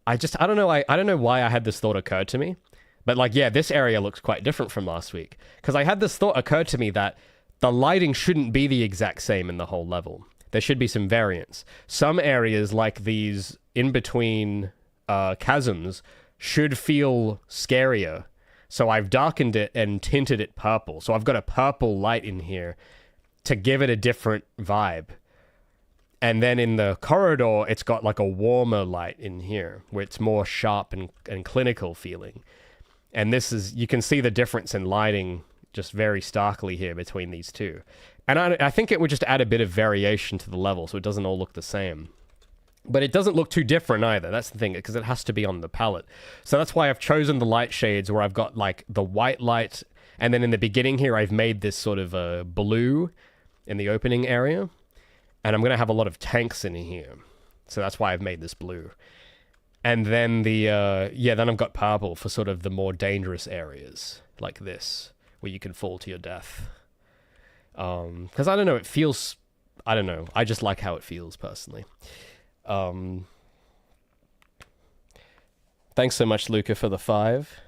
I don't know why I had this thought occur to me, but yeah, this area looks quite different from last week. Because I had this thought occur to me that the lighting shouldn't be the exact same in the whole level. There should be some variance. Some areas, like these in between chasms should feel scarier. So I've darkened it and tinted it purple. So I've got a purple light in here to give it a different vibe. And then in the corridor, it's got like a warmer light in here where it's more sharp and clinical feeling. And this is, you can see the difference in lighting just very starkly here between these two. And I think it would just add a bit of variation to the level so it doesn't all look the same. But it doesn't look too different either. That's the thing, because it has to be on the palette. So that's why I've chosen the light shades where I've got like the white light. And then in the beginning here, I've made this sort of blue in the opening area. And I'm going to have a lot of tanks in here. So that's why I've made this blue. And then then I've got purple for sort of the more dangerous areas like this, where you can fall to your death. Because I don't know, it feels, I don't know. I just like how it feels personally. Thanks so much, Luca, for the 5.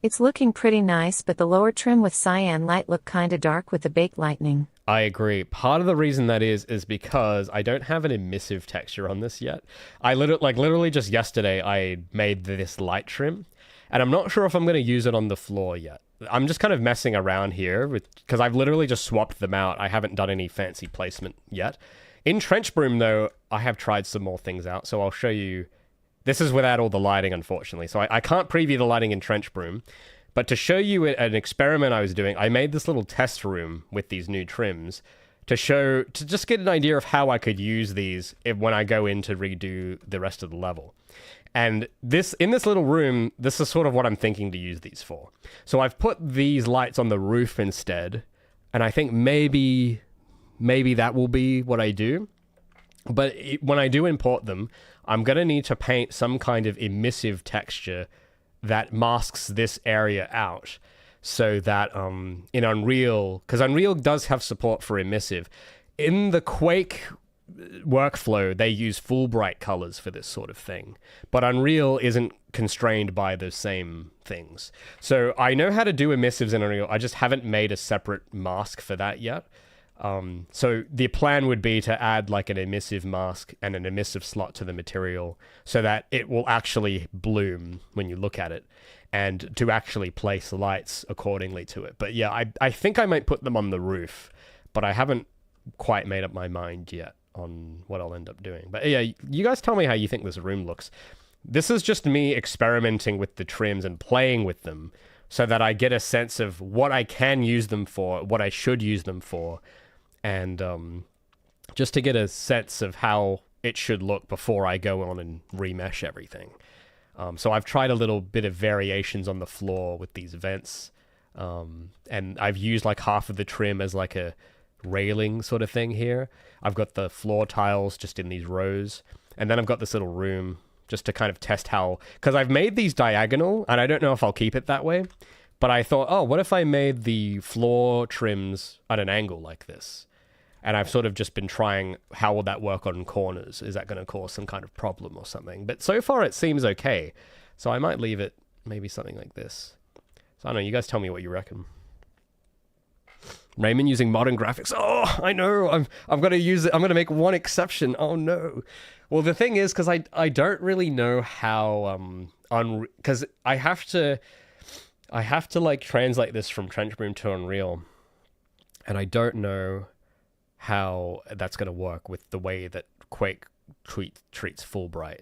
It's looking pretty nice, but the lower trim with cyan light look kinda dark with the baked lightning. I agree. Part of the reason that is because I don't have an emissive texture on this yet. I literally just yesterday I made this light trim, and I'm not sure if I'm going to use it on the floor yet. I'm just kind of messing around here because I've literally just swapped them out. I haven't done any fancy placement yet. In Trench Broom, though, I have tried some more things out, so I'll show you. This is without all the lighting, unfortunately, so I can't preview the lighting in Trench Broom. But to show you an experiment I was doing, I made this little test room with these new trims to just get an idea of how I could use these when I go in to redo the rest of the level. And in this little room, this is sort of what I'm thinking to use these for. So I've put these lights on the roof instead, and I think maybe that will be what I do. But when I do import them, I'm going to need to paint some kind of emissive texture that masks this area out so that in Unreal, because Unreal does have support for emissive, in the Quake workflow, they use full bright colors for this sort of thing. But Unreal isn't constrained by the same things. So I know how to do emissives in Unreal. I just haven't made a separate mask for that yet. So the plan would be to add like an emissive mask and an emissive slot to the material so that it will actually bloom when you look at it, and to actually place lights accordingly to it. But yeah, I think I might put them on the roof, but I haven't quite made up my mind yet on what I'll end up doing. But yeah, you guys tell me how you think this room looks. This is just me experimenting with the trims and playing with them so that I get a sense of what I can use them for, what I should use them for, and just to get a sense of how it should look before I go on and remesh everything. So I've tried a little bit of variations on the floor with these vents, and I've used like half of the trim as like a railing sort of thing here. I've got the floor tiles just in these rows, and then I've got this little room just to kind of test how, because I've made these diagonal, and I don't know if I'll keep it that way, but I thought, oh, what if I made the floor trims at an angle like this? And I've sort of just been trying, how will that work on corners? Is that going to cause some kind of problem or something? But so far it seems okay. So I might leave it maybe something like this. So I don't know, you guys tell me what you reckon. Raymond using modern graphics. Oh, I know. I'm going to use it. I'm going to make one exception. Oh no. Well, the thing is, because I don't really know how, because I have to like translate this from Trench Broom to Unreal. And I don't know how that's going to work with the way that Quake treats Fulbright.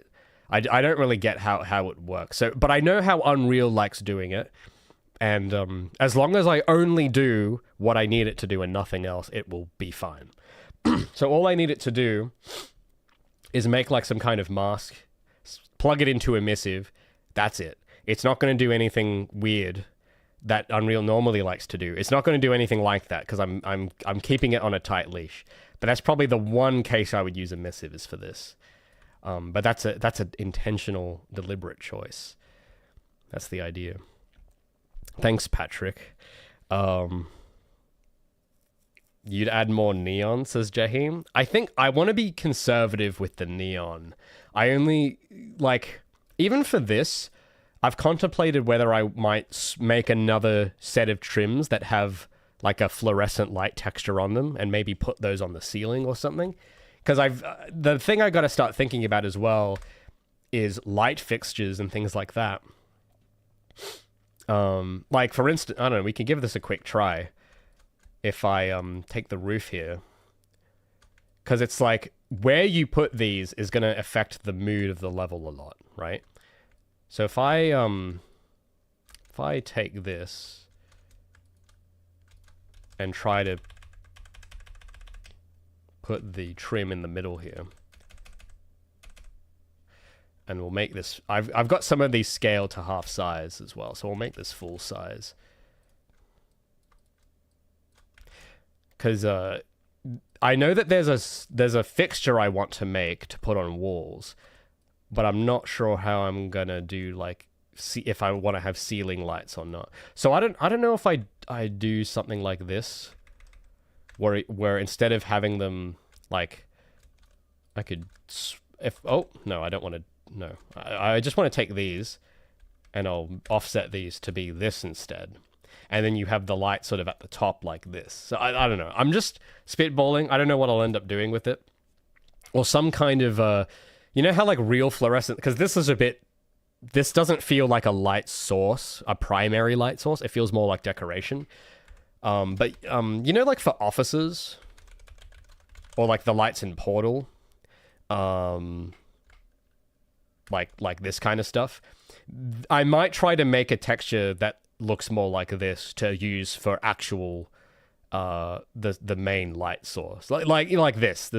I don't really get how it works. So, but I know how Unreal likes doing it, and as long as I only do what I need it to do and nothing else, it will be fine. So all I need it to do is make like some kind of mask, plug it into emissive. That's it. It's not going to do anything weird that Unreal normally likes to do. It's not going to do anything like that because I'm keeping it on a tight leash. But that's probably the one case I would use emissive is for this. But that's an intentional, deliberate choice. That's the idea. Thanks, Patrick. You'd add more neon, says Jaheim. I think I want to be conservative with the neon. I only, like, even for this, I've contemplated whether I might make another set of trims that have like a fluorescent light texture on them and maybe put those on the ceiling or something. Because the thing I got to start thinking about as well is light fixtures and things like that. Like for instance, I don't know, we can give this a quick try. If I take the roof here, because it's like where you put these is going to affect the mood of the level a lot, right? So if I take this and try to put the trim in the middle here, and we'll make this, I've got some of these scaled to half size as well, so we'll make this full size. Because I know that there's a fixture I want to make to put on walls, but I'm not sure how I'm gonna do, like, see if I want to have ceiling lights or not. So I don't know if I do something like this, where instead of having them, like, I could oh no, I don't want to. No, I just want to take these, and I'll offset these to be this instead. And then you have the light sort of at the top like this. So I don't know. I'm just spitballing. I don't know what I'll end up doing with it. Or some kind of, you know how like real fluorescent, because this doesn't feel like a light source, a primary light source. It feels more like decoration. But you know, like for offices, or like the lights in Portal, like this kind of stuff, I might try to make a texture that looks more like this to use for actual the main light source, like this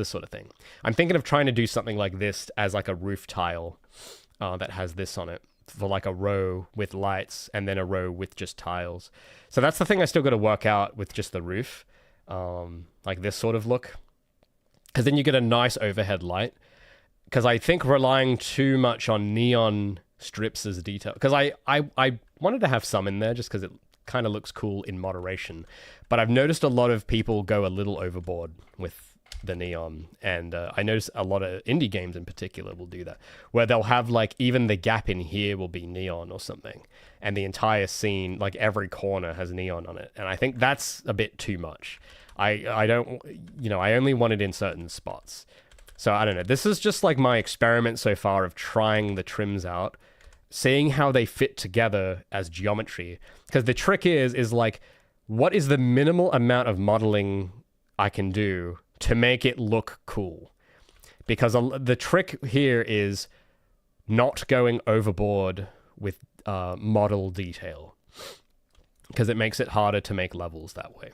sort of thing. I'm thinking of trying to do something like this as like a roof tile that has this on it, for like a row with lights and then a row with just tiles. So that's the thing I still got to work out with just the roof, like this sort of look, because then you get a nice overhead light. Because I think relying too much on neon strips as detail, because I wanted to have some in there just because it kind of looks cool in moderation, but I've noticed a lot of people go a little overboard with the neon, and I noticed a lot of indie games in particular will do that, where they'll have like even the gap in here will be neon or something, and the entire scene, like every corner has neon on it, and I think that's a bit too much. I don't, you know, I only want it in certain spots. So I don't know. This is just like my experiment so far of trying the trims out, seeing how they fit together as geometry. Because the trick is like, what is the minimal amount of modeling I can do to make it look cool? Because the trick here is not going overboard with model detail, because it makes it harder to make levels that way.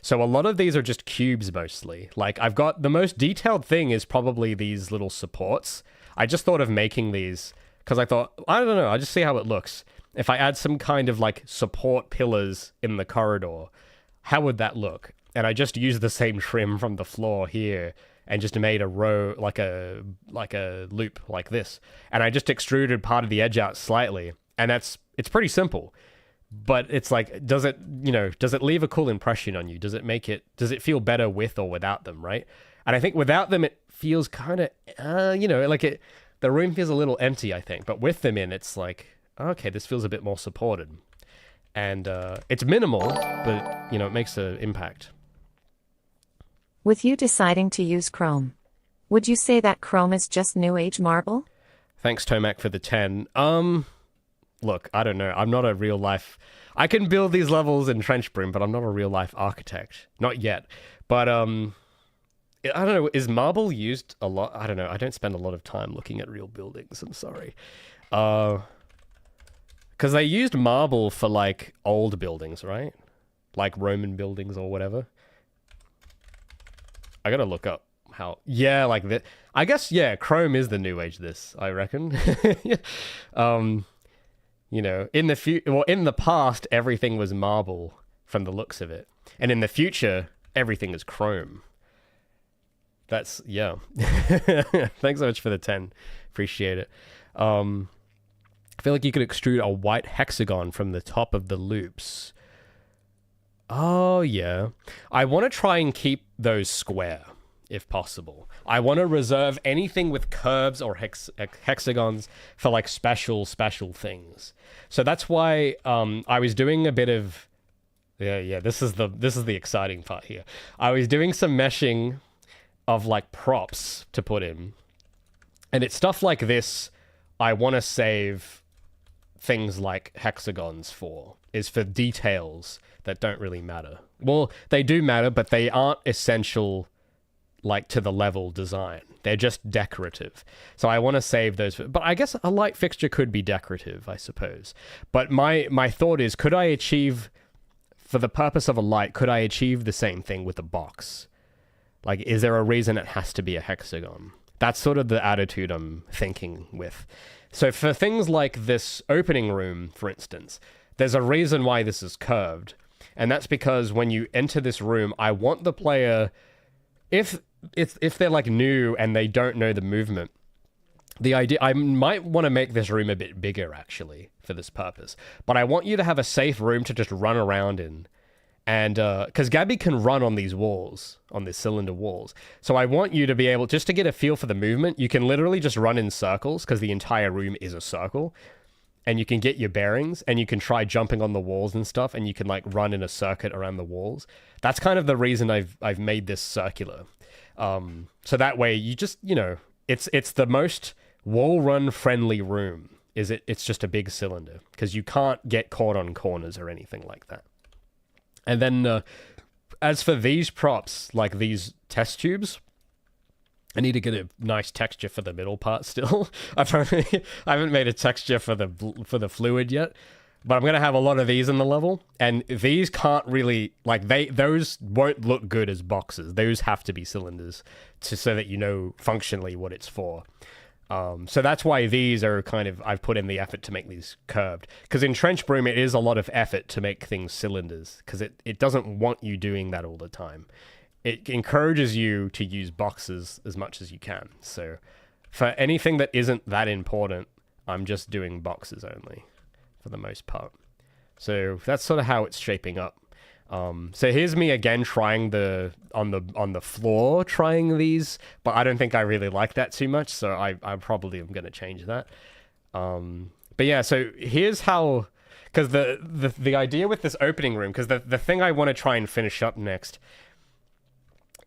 So a lot of these are just cubes mostly. Like I've got the most detailed thing is probably these little supports. I just thought of making these because I thought, I don't know, I'll just see how it looks. If I add some kind of like support pillars in the corridor, how would that look? And I just used the same trim from the floor here and just made a row, like a loop like this. And I just extruded part of the edge out slightly. And it's pretty simple. But it's like, does it leave a cool impression on you? Does it feel better with or without them, right? And I think without them, it feels kind of, the room feels a little empty, I think. But with them in, it's like, okay, this feels a bit more supported. And it's minimal, but, it makes an impact. With you deciding to use chrome, would you say that chrome is just new age marble? Thanks, Tomac, for the 10. Look, I don't know. I'm not a real life... I can build these levels in Trenchbrim, but I'm not a real life architect. Not yet. But, I don't know. Is marble used a lot? I don't know. I don't spend a lot of time looking at real buildings. I'm sorry. Because they used marble for, like, old buildings, right? Like Roman buildings or whatever. I gotta look up how... Yeah, like that. I guess, yeah, chrome is the new age this, I reckon. In the past, everything was marble from the looks of it. And in the future, everything is chrome. That's, yeah. Thanks so much for the 10. Appreciate it. I feel like you could extrude a white hexagon from the top of the loops. Oh, yeah. I want to try and keep those square, if possible. I want to reserve anything with curves or hexagons for like special things. So that's why I was doing a bit of Yeah. This is the exciting part here. I was doing some meshing of like props to put in, and it's stuff like this I want to save things like hexagons for, is for details that don't really matter. Well, they do matter, but they aren't essential like to the level design. They're just decorative. So I want to save those. But I guess a light fixture could be decorative, I suppose. But my thought is, could I achieve, for the purpose of a light, could I achieve the same thing with a box? Like, is there a reason it has to be a hexagon? That's sort of the attitude I'm thinking with. So for things like this opening room, for instance, there's a reason why this is curved. And that's because when you enter this room, I want the player, if they're like new and they don't know the movement, the idea, I might want to make this room a bit bigger actually for this purpose, but I want you to have a safe room to just run around in. And because Gabi can run on these walls, on these cylinder walls. So I want you to be able, just to get a feel for the movement, you can literally just run in circles because the entire room is a circle. And you can get your bearings, and you can try jumping on the walls and stuff, and you can like run in a circuit around the walls. That's kind of the reason I've made this circular. So that way you just, it's the most wall run friendly room. It's just a big cylinder because you can't get caught on corners or anything like that. And then as for these props, like these test tubes, I need to get a nice texture for the middle part still. I haven't made a texture for the fluid yet, but I'm going to have a lot of these in the level, and these can't really, like, those won't look good as boxes. Those have to be cylinders so that you know functionally what it's for. So that's why these are kind of, I've put in the effort to make these curved. Because in Trench Broom, it is a lot of effort to make things cylinders, because it doesn't want you doing that all the time. It encourages you to use boxes as much as you can. So for anything that isn't that important, I'm just doing boxes only for the most part. So that's sort of how it's shaping up. So here's me again trying on the floor, trying these, but I don't think I really like that too much, so I probably am going to change that. But yeah, so here's how, because the idea with this opening room, because the thing I want to try and finish up next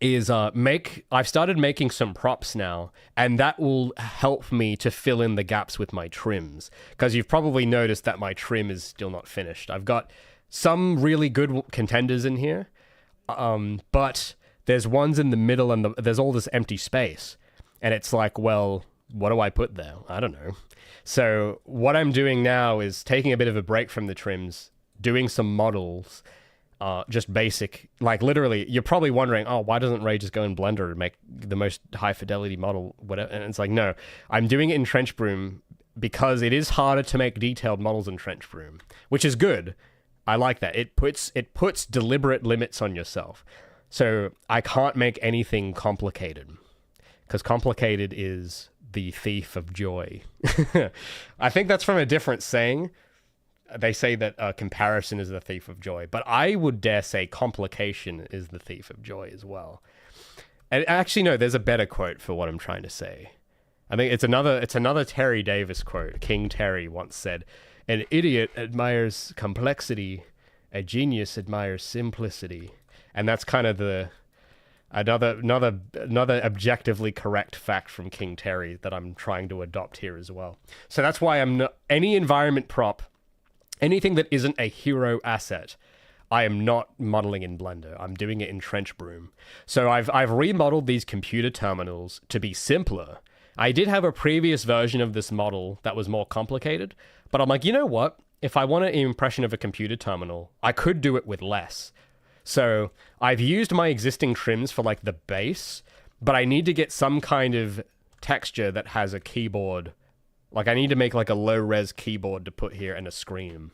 is I've started making some props now, and that will help me to fill in the gaps with my trims, because you've probably noticed that my trim is still not finished. I've got some really good contenders in here, but there's ones in the middle, and there's all this empty space, and it's like, well, what do I put there? I don't know. So what I'm doing now is taking a bit of a break from the trims, doing some models, just basic, like literally, you're probably wondering, oh, why doesn't Ray just go in Blender and make the most high fidelity model, whatever? And it's like, no, I'm doing it in Trench Broom because it is harder to make detailed models in Trench Broom, which is good. I like that. It puts deliberate limits on yourself. So I can't make anything complicated, because complicated is the thief of joy. I think that's from a different saying. They say that comparison is the thief of joy, but I would dare say complication is the thief of joy as well. And actually, no, there's a better quote for what I'm trying to say. I think it's another Terry Davis quote. King Terry once said, "An idiot admires complexity, a genius admires simplicity." And that's kind of another objectively correct fact from King Terry that I'm trying to adopt here as well. So that's why any environment prop, anything that isn't a hero asset, I am not modeling in Blender. I'm doing it in Trench Broom. So I've remodeled these computer terminals to be simpler. I did have a previous version of this model that was more complicated, but I'm like, you know what? If I want an impression of a computer terminal, I could do it with less. So I've used my existing trims for like the base, but I need to get some kind of texture that has a keyboard. Like I need to make like a low res keyboard to put here and a screen.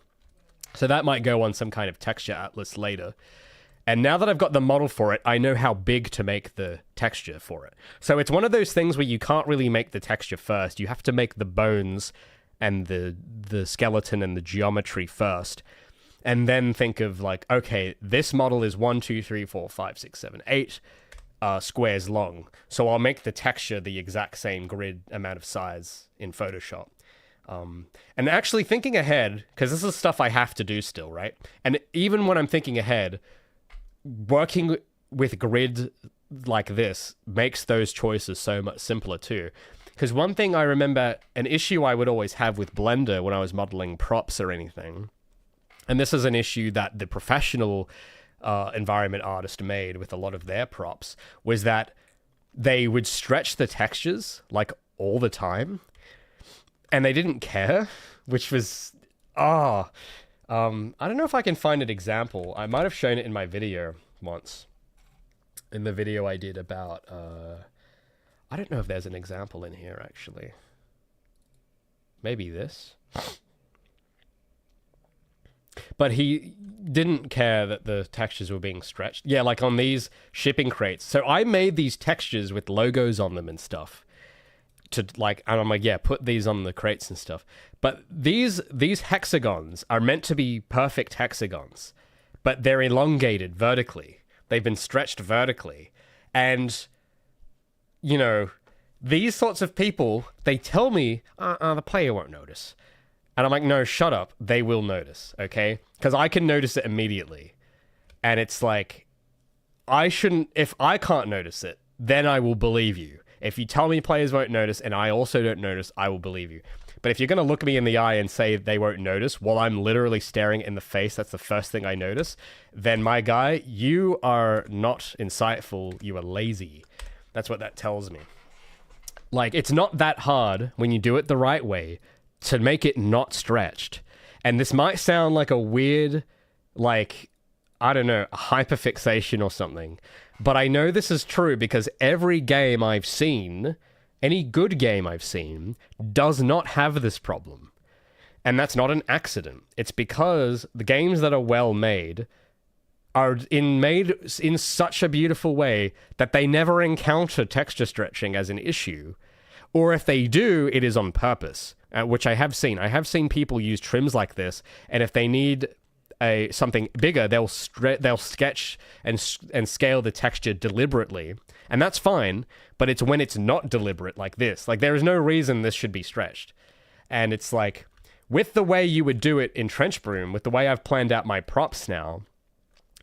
So that might go on some kind of texture atlas later. And now that I've got the model for it, I know how big to make the texture for it. So it's one of those things where you can't really make the texture first. You have to make the bones and the skeleton and the geometry first. And then think of like, okay, this model is 1, 2, 3, 4, 5, 6, 7, 8 squares long. So I'll make the texture the exact same grid amount of size in Photoshop. And actually thinking ahead, because this is stuff I have to do still, right? And even when I'm thinking ahead, working with grid like this makes those choices so much simpler too. Because one thing I remember, an issue I would always have with Blender when I was modeling props or anything, and this is an issue that the professional environment artist made with a lot of their props, was that they would stretch the textures like all the time, and they didn't care, which was, I don't know if I can find an example. I might have shown it in my video once. In the video I did about, I don't know if there's an example in here, actually. Maybe this. But he didn't care that the textures were being stretched. Yeah, like on these shipping crates. So I made these textures with logos on them and stuff. To like, and I'm like, yeah, put these on the crates and stuff. But these hexagons are meant to be perfect hexagons, but they're elongated vertically. They've been stretched vertically. And, you know, these sorts of people, they tell me, the player won't notice. And I'm like, no, shut up. They will notice, okay? Because I can notice it immediately. And it's like, if I can't notice it, then I will believe you. If you tell me players won't notice and I also don't notice, I will believe you. But if you're going to look me in the eye and say they won't notice while I'm literally staring in the face, that's the first thing I notice, then my guy, you are not insightful, you are lazy. That's what that tells me. Like, it's not that hard when you do it the right way to make it not stretched. And this might sound like a weird, like, I don't know, a hyperfixation or something. But I know this is true because every game I've seen, any good game I've seen, does not have this problem. And that's not an accident. It's because the games that are well made are made in such a beautiful way that they never encounter texture stretching as an issue. Or if they do, it is on purpose, which I have seen. I have seen people use trims like this, and if they need something bigger, they'll sketch and scale the texture deliberately, and that's fine. But it's when it's not deliberate like this. Like, there is no reason this should be stretched, and it's like with the way you would do it in Trench Broom, with the way I've planned out my props now,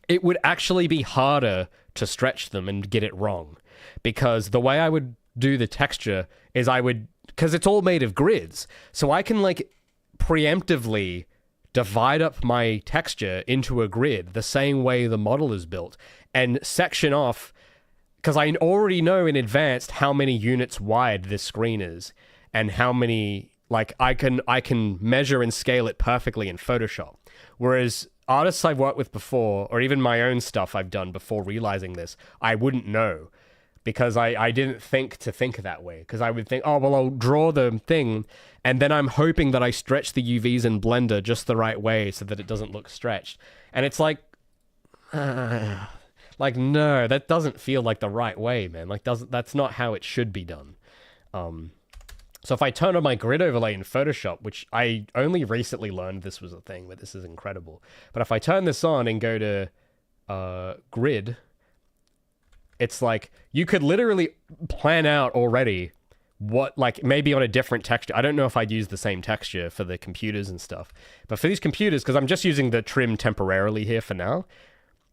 it would actually be harder to stretch them and get it wrong, because the way I would do the texture is because it's all made of grids, so I can like preemptively divide up my texture into a grid the same way the model is built and section off, because I already know in advance how many units wide this screen is and how many, like, I can measure and scale it perfectly in Photoshop. Whereas artists I've worked with before, or even my own stuff I've done before realizing this, I wouldn't know, because I didn't think that way. Because I would think, oh, well, I'll draw the thing, and then I'm hoping that I stretch the UVs in Blender just the right way so that it doesn't look stretched. And it's like, no, that doesn't feel like the right way, man. Like, that's not how it should be done. So if I turn on my grid overlay in Photoshop, which I only recently learned this was a thing, but this is incredible. But if I turn this on and go to grid, it's like you could literally plan out already what, like, maybe on a different texture. I don't know if I'd use the same texture for the computers and stuff, but for these computers, because I'm just using the trim temporarily here for now.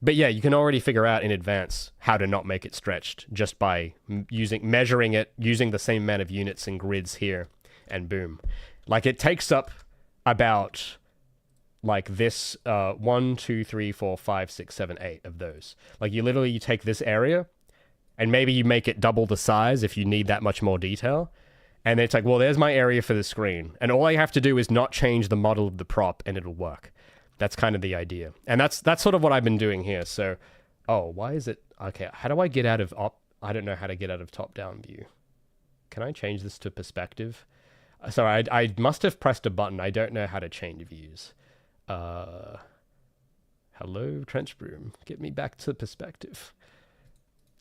But yeah, you can already figure out in advance how to not make it stretched just by measuring it, using the same amount of units and grids here, and boom. Like, it takes up about like this 1, 2, 3, 4, 5, 6, 7, 8 of those. Like, you take this area and maybe you make it double the size if you need that much more detail. And it's like, well, there's my area for the screen. And all I have to do is not change the model of the prop and it'll work. That's kind of the idea. And that's sort of what I've been doing here. So, why is it... Okay, how do I get out of... I don't know how to get out of top-down view. Can I change this to perspective? Sorry, I must have pressed a button. I don't know how to change views. Hello, Trench Broom. Get me back to perspective.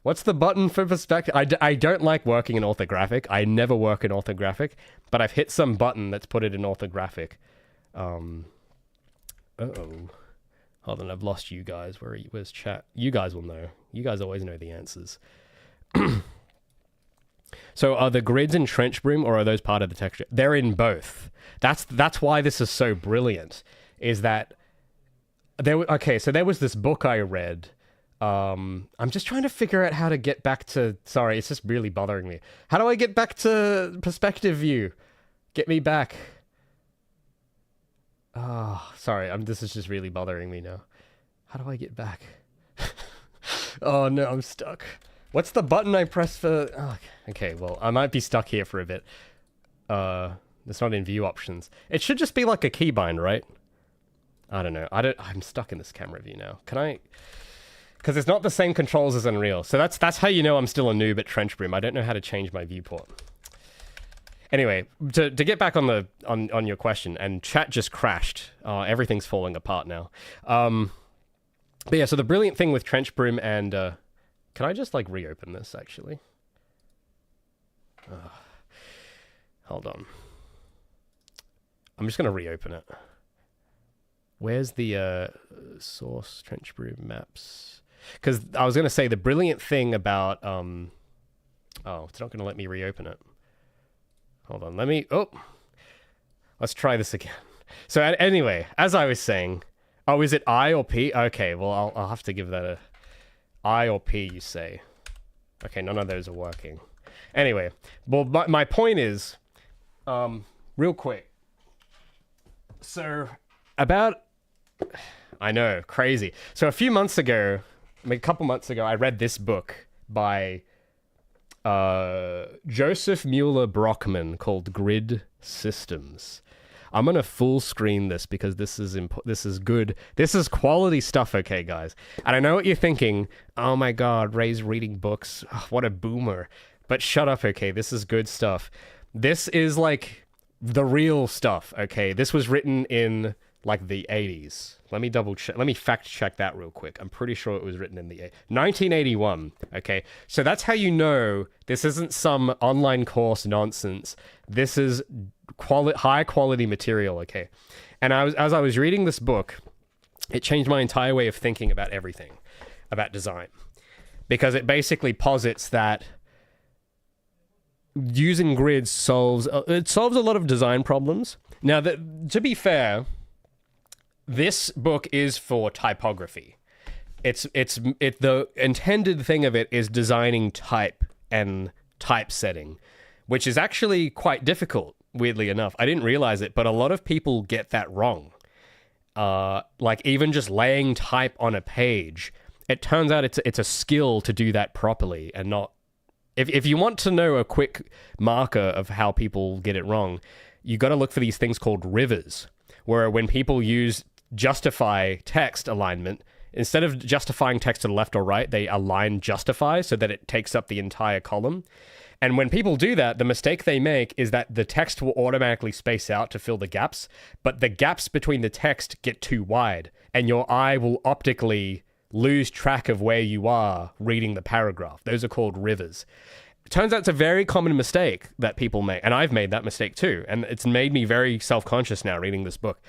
What's the button for perspective? I don't like working in orthographic. I never work in orthographic, but I've hit some button that's put it in orthographic. Uh-oh. Hold on, I've lost you guys. Where's chat? You guys will know. You guys always know the answers. So are the grids in Trench Broom, or are those part of the texture? They're in both. That's why this is so brilliant, is that so there was this book I read. I'm just trying to figure out how to get back to... Sorry, it's just really bothering me. How do I get back to perspective view? Get me back. Oh, sorry. This is just really bothering me now. How do I get back? Oh, no, I'm stuck. What's the button I press for... Oh, okay, well, I might be stuck here for a bit. It's not in view options. It should just be like a keybind, right? I don't know. I'm stuck in this camera view now. Can I... Because it's not the same controls as Unreal. So that's how you know I'm still a noob at Trench Broom. I don't know how to change my viewport. Anyway, to get back on your question, and chat just crashed. Everything's falling apart now. But yeah, so the brilliant thing with Trench Broom and... can I just, like, reopen this, actually? Hold on. I'm just going to reopen it. Where's the source Trench Broom maps? Because I was going to say the brilliant thing about... Oh, it's not going to let me reopen it. Hold on, let me... Oh! Let's try this again. So anyway, as I was saying... Oh, is it I or P? Okay, well, I'll have to give that a... I or P, you say. Okay, none of those are working. Anyway, well, my point is... real quick. So, about... I know, crazy. So a couple months ago, I read this book by Joseph Mueller Brockman called Grid Systems. I'm going to full screen this because this is good. This is quality stuff, okay, guys? And I know what you're thinking. Oh my god, Ray's reading books. Oh, what a boomer. But shut up, okay? This is good stuff. This is like the real stuff, okay? This was written in like the 80s. Let me double check. Let me fact check that real quick. I'm pretty sure it was written in the 1981. Okay, so that's how you know this isn't some online course nonsense. This is high quality material. Okay, and as I was reading this book, it changed my entire way of thinking about everything, about design, because it basically posits that using grids solves a lot of design problems. Now, to be fair, this book is for typography. The intended thing of it is designing type and typesetting, which is actually quite difficult, weirdly enough. I didn't realize it, but a lot of people get that wrong. Like even just laying type on a page, it turns out it's a skill to do that properly and not... If you want to know a quick marker of how people get it wrong, you got to look for these things called rivers, where when people justify text alignment, instead of justifying text to the left or right, they align justify so that it takes up the entire column. And when people do that, the mistake they make is that the text will automatically space out to fill the gaps, but the gaps between the text get too wide, and your eye will optically lose track of where you are reading the paragraph. Those are called rivers. It turns out it's a very common mistake that people make, and I've made that mistake too, and it's made me very self-conscious now reading this book.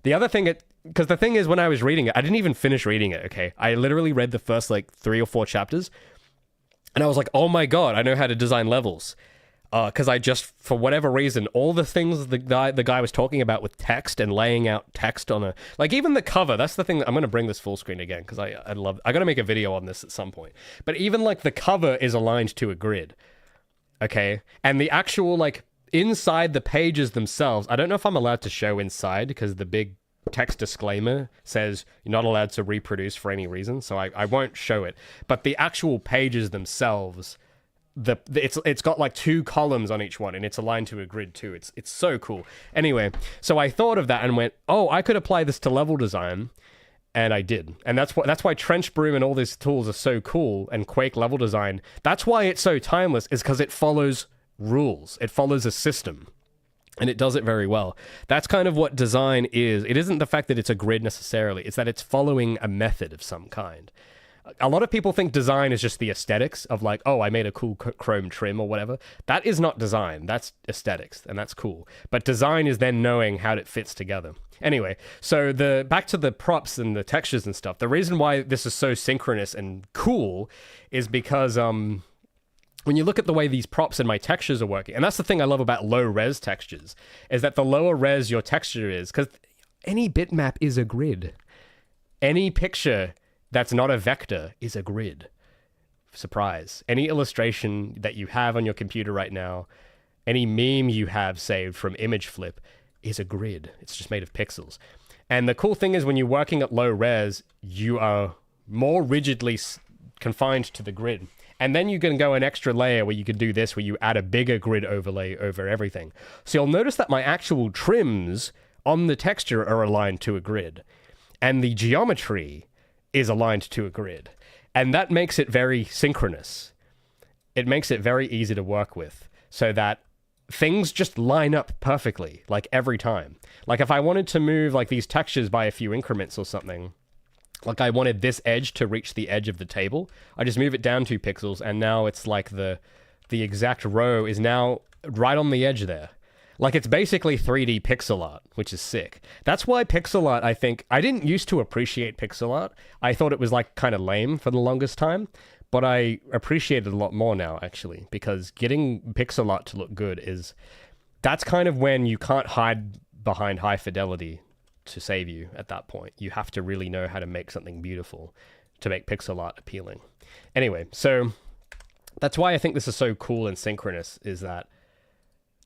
The other thing, because the thing is, when I was reading it, I didn't even finish reading it, okay? I literally read the first, 3 or 4 chapters, and I was like, oh my god, I know how to design levels. Because I just, for whatever reason, all the things the guy was talking about with text and laying out text on a... even the cover, that's the thing I'm going to bring this full screen again, because I got to make a video on this at some point. But even, the cover is aligned to a grid, okay? And the actual, inside the pages themselves, I don't know if I'm allowed to show inside because the big text disclaimer says you're not allowed to reproduce for any reason, so I won't show it. But the actual pages themselves, it's got 2 columns on each one, and it's aligned to a grid too. It's so cool. Anyway, so I thought of that and went, oh, I could apply this to level design, and I did. And that's why Trench Broom and all these tools are so cool, and Quake level design. That's why it's so timeless, is because it follows rules. It follows a system, and it does it very well. That's kind of what design is. It isn't the fact that it's a grid necessarily. It's that it's following a method of some kind. A lot of people think design is just the aesthetics of oh, I made a cool chrome trim or whatever. That is not design. That's aesthetics, and that's cool. But design is then knowing how it fits together. Anyway, so back to the props and the textures and stuff. The reason why this is so synchronous and cool is because when you look at the way these props and my textures are working, and that's the thing I love about low res textures, is that the lower res your texture is, because any bitmap is a grid. Any picture that's not a vector is a grid. Surprise. Any illustration that you have on your computer right now, any meme you have saved from image flip is a grid. It's just made of pixels. And the cool thing is when you're working at low res, you are more rigidly confined to the grid. And then you can go an extra layer where you can do this, where you add a bigger grid overlay over everything. So you'll notice that my actual trims on the texture are aligned to a grid. And the geometry is aligned to a grid. And that makes it very synchronous. It makes it very easy to work with, so that things just line up perfectly, like every time. Like if I wanted to move like these textures by a few increments or something, like I wanted this edge to reach the edge of the table, I just move it down 2 pixels, and now it's like the exact row is now right on the edge there. Like it's basically 3D pixel art, which is sick. That's why pixel art, I think, I didn't used to appreciate pixel art. I thought it was like kind of lame for the longest time, but I appreciate it a lot more now, actually, because getting pixel art to look good that's kind of when you can't hide behind high fidelity to save you at that point. You have to really know how to make something beautiful to make pixel art appealing. Anyway, so that's why I think this is so cool and synchronous, is that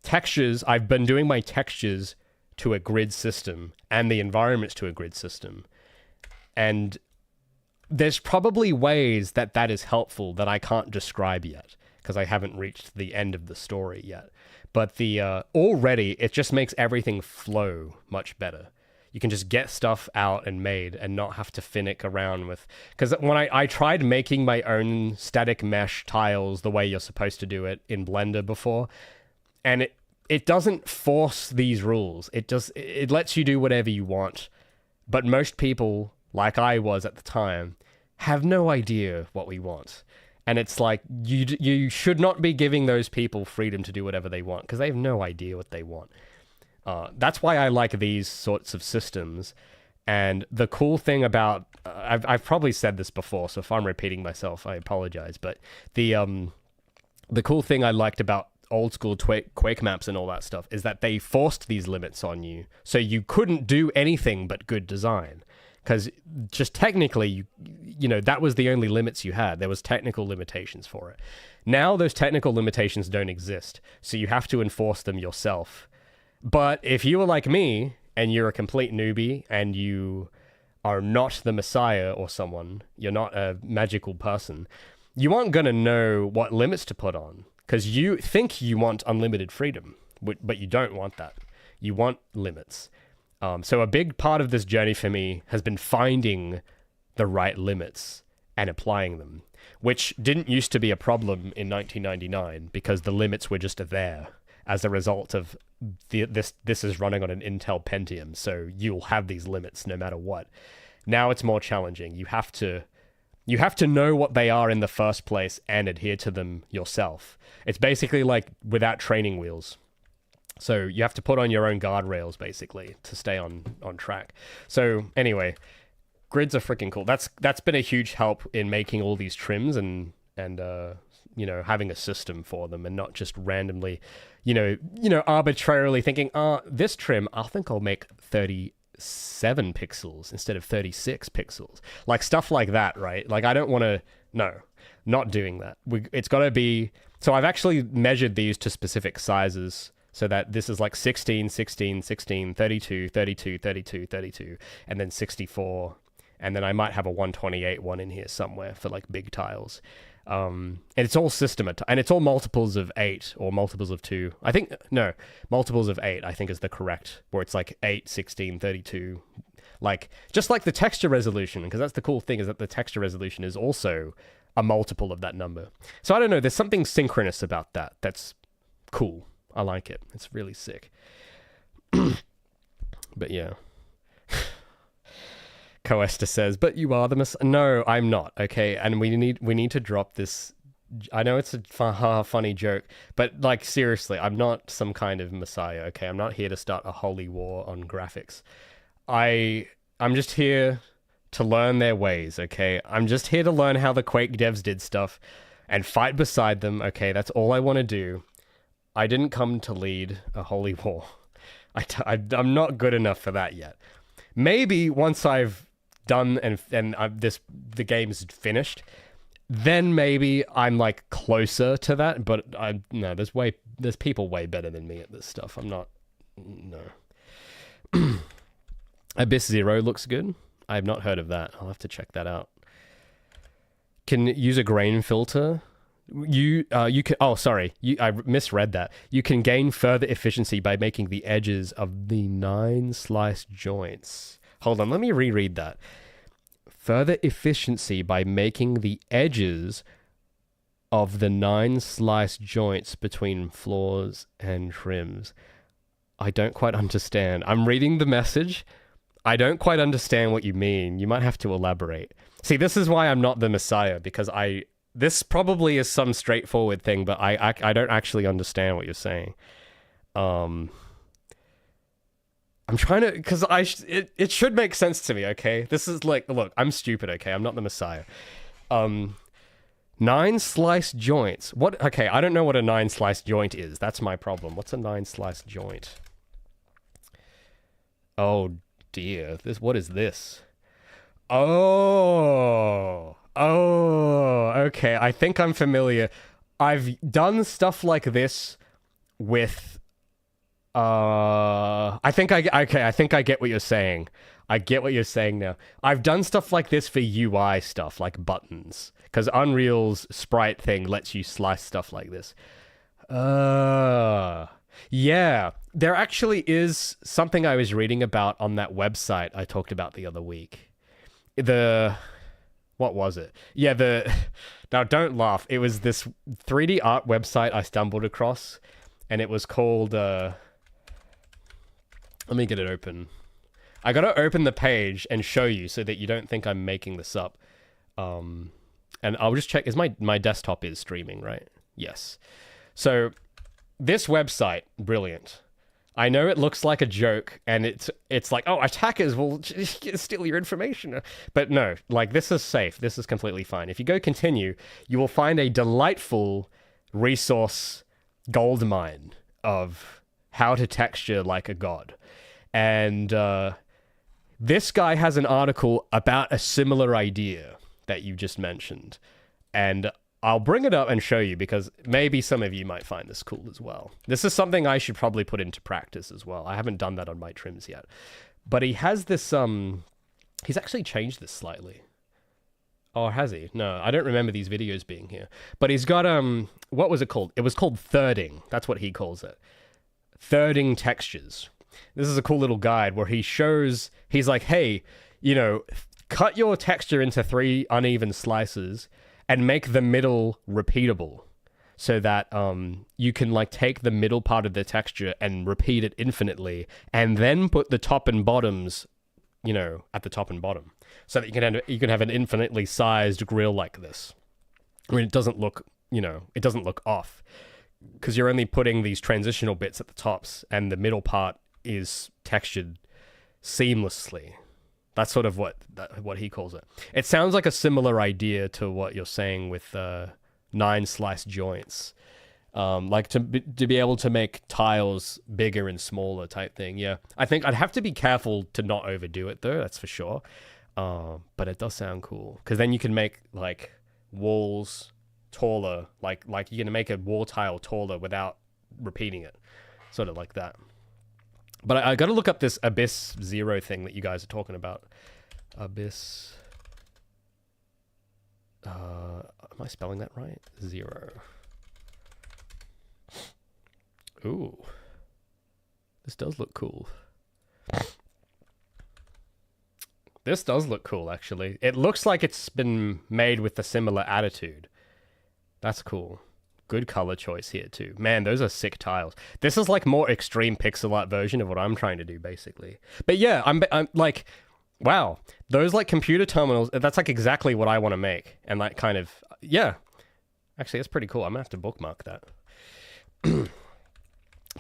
textures, I've been doing my textures to a grid system and the environments to a grid system. And there's probably ways that that is helpful that I can't describe yet, because I haven't reached the end of the story yet. But already it just makes everything flow much better. You can just get stuff out and made and not have to finick around with... Because when I tried making my own static mesh tiles the way you're supposed to do it in Blender before, and it doesn't force these rules. It lets you do whatever you want. But most people, like I was at the time, have no idea what we want. And it's like, you should not be giving those people freedom to do whatever they want, because they have no idea what they want. That's why I like these sorts of systems. And the cool thing about... I've probably said this before, so if I'm repeating myself, I apologize. But the cool thing I liked about old school Quake maps and all that stuff is that they forced these limits on you, so you couldn't do anything but good design, because just technically you know that was the only limits you had. There was technical limitations for it. Now those technical limitations don't exist, so you have to enforce them yourself. But if you were like me and you're a complete newbie and you are not the Messiah or someone, you're not a magical person, you aren't going to know what limits to put on, because you think you want unlimited freedom, but you don't want that. You want limits. So a big part of this journey for me has been finding the right limits and applying them, which didn't used to be a problem in 1999 because the limits were just there as a result of this is running on an Intel Pentium, so you'll have these limits no matter what. Now it's more challenging. You have to know what they are in the first place and adhere to them yourself. It's basically like without training wheels. So you have to put on your own guardrails, basically, to stay on track. So anyway, grids are freaking cool. That's been a huge help in making all these trims and you know, having a system for them and not just randomly, you know, arbitrarily thinking, this trim, I think I'll make 37 pixels instead of 36 pixels. Like stuff like that, right? Like I don't want to, no, not doing that. It's got to be, so I've actually measured these to specific sizes so that this is like 16, 16, 16, 32, 32, 32, 32, and then 64. And then I might have a 128 one in here somewhere for like big tiles. And it's all and it's all multiples of 8 or multiples of 2. I think, no, multiples of 8, I think is the correct, where it's like 8, 16, 32. Like, just like the texture resolution, because that's the cool thing, is that the texture resolution is also a multiple of that number. So I don't know, there's something synchronous about that. That's cool. I like it. It's really sick. But yeah. Coesta says, but you are the No, I'm not, okay? And we need to drop this. I know it's a funny joke, but like seriously, I'm not some kind of messiah, okay? I'm not here to start a holy war on graphics. I'm just here to learn their ways, okay? I'm just here to learn how the Quake devs did stuff, and fight beside them. Okay, that's all I want to do. I didn't come to lead a holy war. I'm not good enough for that yet. Maybe once I've done and the game's finished, then maybe I'm like closer to that. But no, there's people way better than me at this stuff. I'm not. No. Abyss Zero looks good. I have not heard of that. I'll have to check that out. Can use a grain filter. You can. Oh, sorry. I misread that. You can gain further efficiency by making the edges of the 9 slice joints. Hold on. Let me reread that. Further efficiency by making the edges of the 9 slice joints between floors and trims. I don't quite understand. I'm reading the message. I don't quite understand what you mean. You might have to elaborate. See, this is why I'm not the Messiah, because this probably is some straightforward thing, but I don't actually understand what you're saying. I'm trying to, because it should make sense to me, okay? This is like, look, I'm stupid, okay? I'm not the Messiah. 9 slice joints. What? Okay, I don't know what a 9 slice joint is. That's my problem. What's a 9 slice joint? Oh dear. What is this? Oh, okay. I think I'm familiar. I've done stuff like this with I think I get what you're saying. I get what you're saying now. I've done stuff like this for UI stuff, like buttons, because Unreal's sprite thing lets you slice stuff like this. Yeah, there actually is something I was reading about on that website I talked about the other week. What was it? Yeah, now don't laugh. It was this 3D art website I stumbled across, and it was called, let me get it open. I gotta open the page and show you so that you don't think I'm making this up. And I'll just check, my desktop is streaming, right? Yes. So, this website, brilliant. I know it looks like a joke, and it's like, oh, attackers will steal your information. But no, like, this is safe. This is completely fine. If you go continue, you will find a delightful resource goldmine of how to texture like a god. And this guy has an article about a similar idea that you just mentioned. And I'll bring it up and show you, because maybe some of you might find this cool as well. This is something I should probably put into practice as well. I haven't done that on my trims yet. But he has this, he's actually changed this slightly. Oh, has he? No, I don't remember these videos being here. But he's got, what was it called? It was called thirding. That's what he calls it. Thirding textures. This is a cool little guide where he shows, he's like, hey, cut your texture into 3 uneven slices and make the middle repeatable, so that you can like take the middle part of the texture and repeat it infinitely, and then put the top and bottoms, at the top and bottom, so that you can have an infinitely sized grill like this. I mean, it doesn't look off, because you're only putting these transitional bits at the tops, and the middle part is textured seamlessly. That's sort of what he calls it. It sounds like a similar idea to what you're saying with 9 slice joints, like to be able to make tiles bigger and smaller type thing. Yeah, I think I'd have to be careful to not overdo it though. That's for sure. But it does sound cool, because then you can make like walls taller, like you're gonna make a wall tile taller without repeating it, sort of like that. But I got to look up this Abyss Zero thing that you guys are talking about. Abyss. Am I spelling that right? Zero. Ooh. This does look cool. This does look cool, actually. It looks like it's been made with a similar attitude. That's cool. Good color choice here too. Man, those are sick tiles. This is like more extreme pixel art version of what I'm trying to do, basically. But yeah, I'm like, wow, those like computer terminals, that's like exactly what I want to make. And like kind of, yeah. Actually, that's pretty cool. I'm gonna have to bookmark that.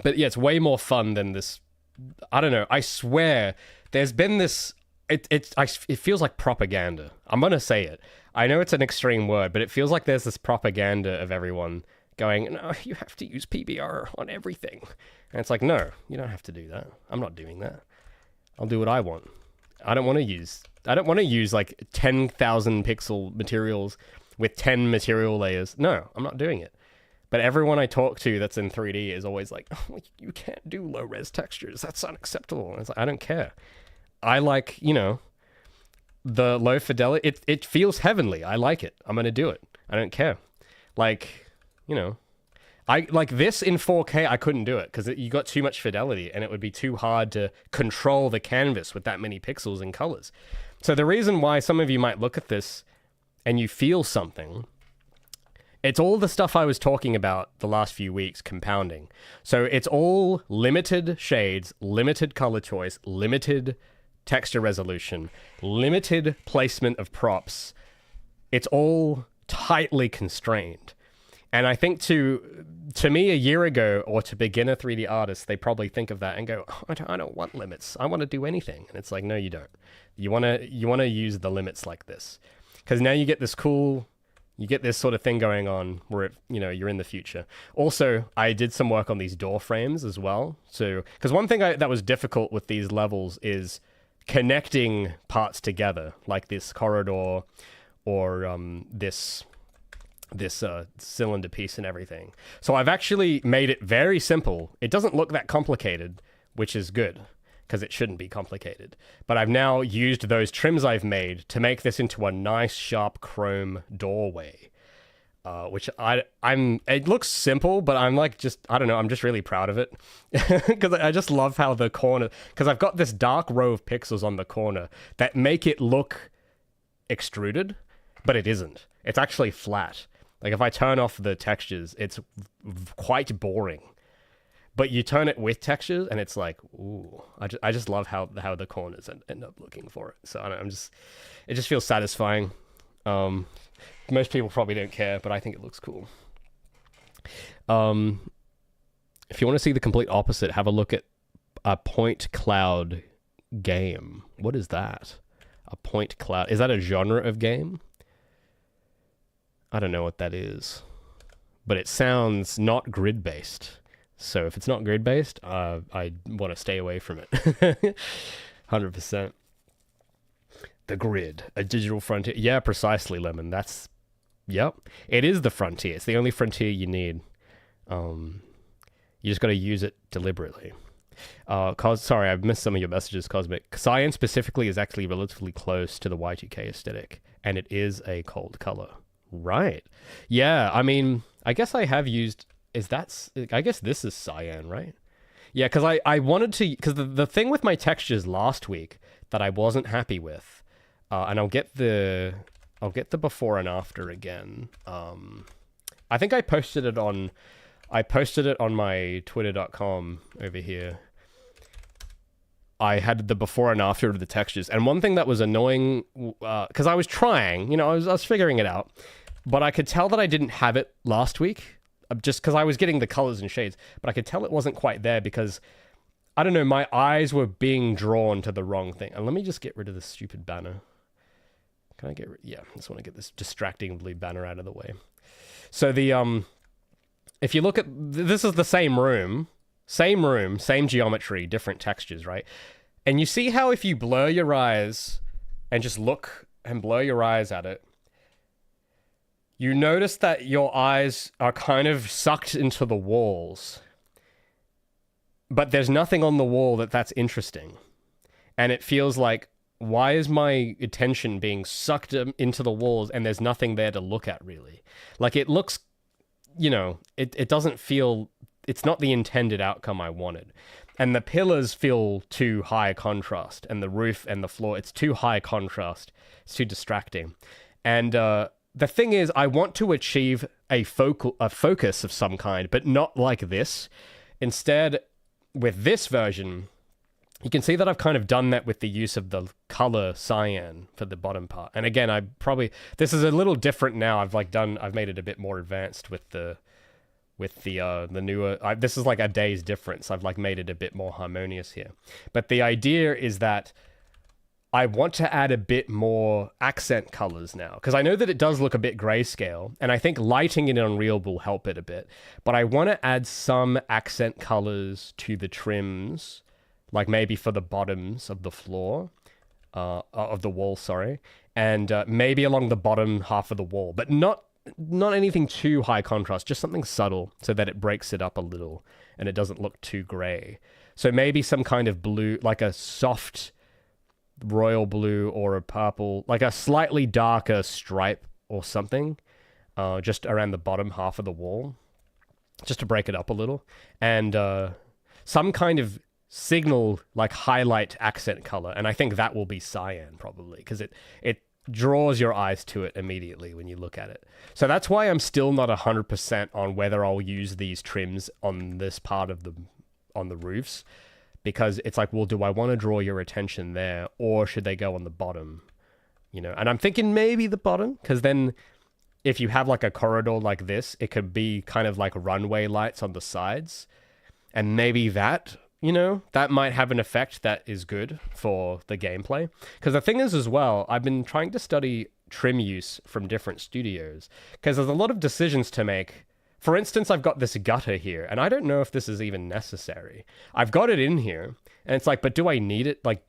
But yeah, it's way more fun than this. I don't know. I swear there's been this it feels like propaganda. I'm gonna say it. I know it's an extreme word, but it feels like there's this propaganda of everyone going, no, you have to use PBR on everything. And it's like, no, you don't have to do that. I'm not doing that. I'll do what I want. I don't want to use like 10,000 pixel materials with 10 material layers. No, I'm not doing it. But everyone I talk to that's in 3D is always like, oh, you can't do low res textures. That's unacceptable. And it's like, I don't care. I like, the low fidelity. It feels heavenly. I like it. I'm going to do it. I don't care. Like, I like this in 4K. I couldn't do it because you got too much fidelity and it would be too hard to control the canvas with that many pixels and colors. So the reason why some of you might look at this and you feel something, it's all the stuff I was talking about the last few weeks compounding. So it's all limited shades, limited color choice, limited texture resolution, limited placement of props. It's all tightly constrained. And I think to me a year ago, or to beginner 3D artists, they probably think of that and go, oh, I don't want limits. I want to do anything. And it's like, no, you don't. You want to use the limits like this. Because now you get this sort of thing going on where you're in the future. Also, I did some work on these door frames as well. So, because one thing that was difficult with these levels is connecting parts together, like this corridor or this cylinder piece and everything. So I've actually made it very simple. It doesn't look that complicated, which is good, because it shouldn't be complicated. But I've now used those trims I've made to make this into a nice, sharp chrome doorway, which it looks simple, but I'm like, I don't know, I'm just really proud of it. Because I just love how the corner, because I've got this dark row of pixels on the corner that make it look extruded, but it isn't. It's actually flat. Like if I turn off the textures, it's quite boring. But you turn it with textures, and it's like, ooh. I just love how the corners end up looking for it. So it just feels satisfying. Most people probably don't care, but I think it looks cool. If you want to see the complete opposite, have a look at a point cloud game. What is that? A point cloud. Is that a genre of game? I don't know what that is, but it sounds not grid-based. So if it's not grid-based, I want to stay away from it. 100%. The grid, a digital frontier. Yeah, precisely, Lemon. Yep. It is the frontier. It's the only frontier you need. You just got to use it deliberately. Sorry, I've missed some of your messages, Cosmic. Cyan specifically is actually relatively close to the Y2K aesthetic, and it is a cold color. Right. Yeah, I mean, I guess I have used... I guess this is cyan, right? Yeah, because I wanted to... Because the thing with my textures last week that I wasn't happy with, and I'll get the before and after again. I think I posted it on my twitter.com over here. I had the before and after of the textures. And one thing that was annoying, because I was trying, I was figuring it out, but I could tell that I didn't have it last week, just because I was getting the colors and shades, but I could tell it wasn't quite there because, I don't know, my eyes were being drawn to the wrong thing. And let me just get rid of this stupid banner. Can I get rid? Yeah, I just want to get this distracting blue banner out of the way. So if you look at, this is the same room, same geometry, different textures, right? And you see how if you blur your eyes and just look and blur your eyes at it, you notice that your eyes are kind of sucked into the walls. But there's nothing on the wall that's interesting. And it feels like, why is my attention being sucked into the walls and there's nothing there to look at, really? Like, it looks, it doesn't feel... It's not the intended outcome I wanted. And the pillars feel too high contrast. And the roof and the floor, it's too high contrast. It's too distracting. And the thing is, I want to achieve a focus of some kind, but not like this. Instead, with this version, you can see that I've kind of done that with the use of the color cyan for the bottom part. And again, this is a little different now. I've made it a bit more advanced with the newer, this is like a day's difference. I've made it a bit more harmonious here. But the idea is that I want to add a bit more accent colors now, because I know that it does look a bit grayscale, and I think lighting it in Unreal will help it a bit. But I want to add some accent colors to the trims, like maybe for the bottoms of the floor, of the wall, sorry, and maybe along the bottom half of the wall, but not anything too high contrast, just something subtle so that it breaks it up a little and it doesn't look too gray. So maybe some kind of blue, like a soft royal blue or a purple, like a slightly darker stripe or something, just around the bottom half of the wall, just to break it up a little. And some kind of signal, like highlight accent color. And I think that will be cyan probably, because it draws your eyes to it immediately when you look at it. So that's why I'm still not 100% on whether I'll use these trims on this part of on the roofs, because it's like, well, do I want to draw your attention there, or should they go on the bottom? You know, and I'm thinking maybe the bottom, because then if you have like a corridor like this, it could be kind of like runway lights on the sides, and maybe that, you know, that might have an effect that is good for the gameplay. Because the thing is as well, I've been trying to study trim use from different studios, because there's a lot of decisions to make. For instance, I've got this gutter here, and I don't know if this is even necessary. I've got it in here, and it's like, but do I need it? Like,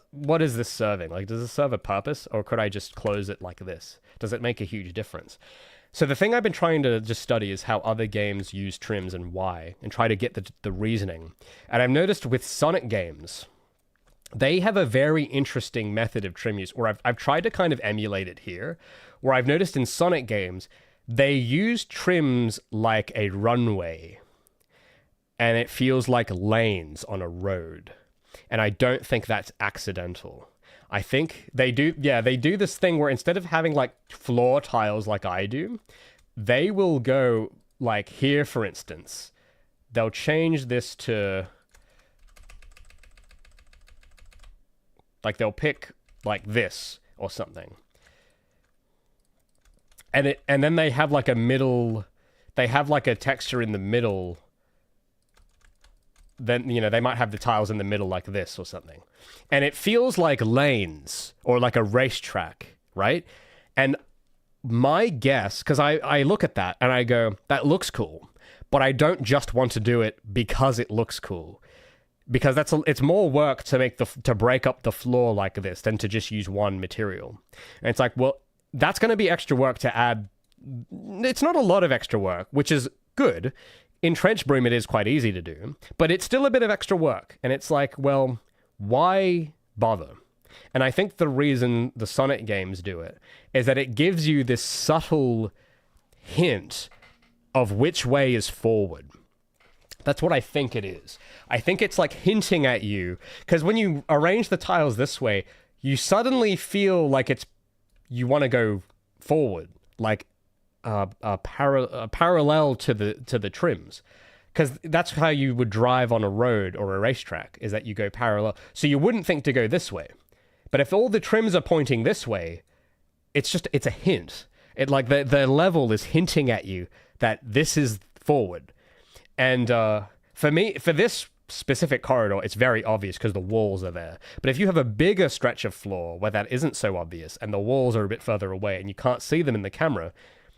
what is this serving? Like, does this serve a purpose, or could I just close it like this? Does it make a huge difference? So the thing I've been trying to just study is how other games use trims and why, and try to get the reasoning. And I've noticed with Sonic games, they have a very interesting method of trim use, or I've tried to kind of emulate it here, where I've noticed in Sonic games, they use trims like a runway, and it feels like lanes on a road. And I don't think that's accidental. I think they do this thing where instead of having like floor tiles like I do, they will go like here, for instance. They'll change this to, like, they'll pick like this or something. And then they have like they have like a texture in the middle. Then, you know, they might have the tiles in the middle like this or something. And it feels like lanes or like a racetrack, right? And my guess, because I look at that and I go, that looks cool, but I don't just want to do it because it looks cool. Because it's more work to break up the floor like this than to just use one material. And it's like, well, that's going to be extra work to add. It's not a lot of extra work, which is good. In Trench Broom, it is quite easy to do, but it's still a bit of extra work. And it's like, well, why bother? And I think the reason the Sonic games do it is that it gives you this subtle hint of which way is forward. That's what I think it is. I think it's like hinting at you, because when you arrange the tiles this way, you suddenly feel like you want to go forward, like parallel to the trims, because that's how you would drive on a road or a racetrack, is that you go parallel. So you wouldn't think to go this way, but if all the trims are pointing this way, it's a hint. It like the level is hinting at you that this is forward. And for me, for this specific corridor, it's very obvious because the walls are there. But if you have a bigger stretch of floor where that isn't so obvious and the walls are a bit further away and you can't see them in the camera,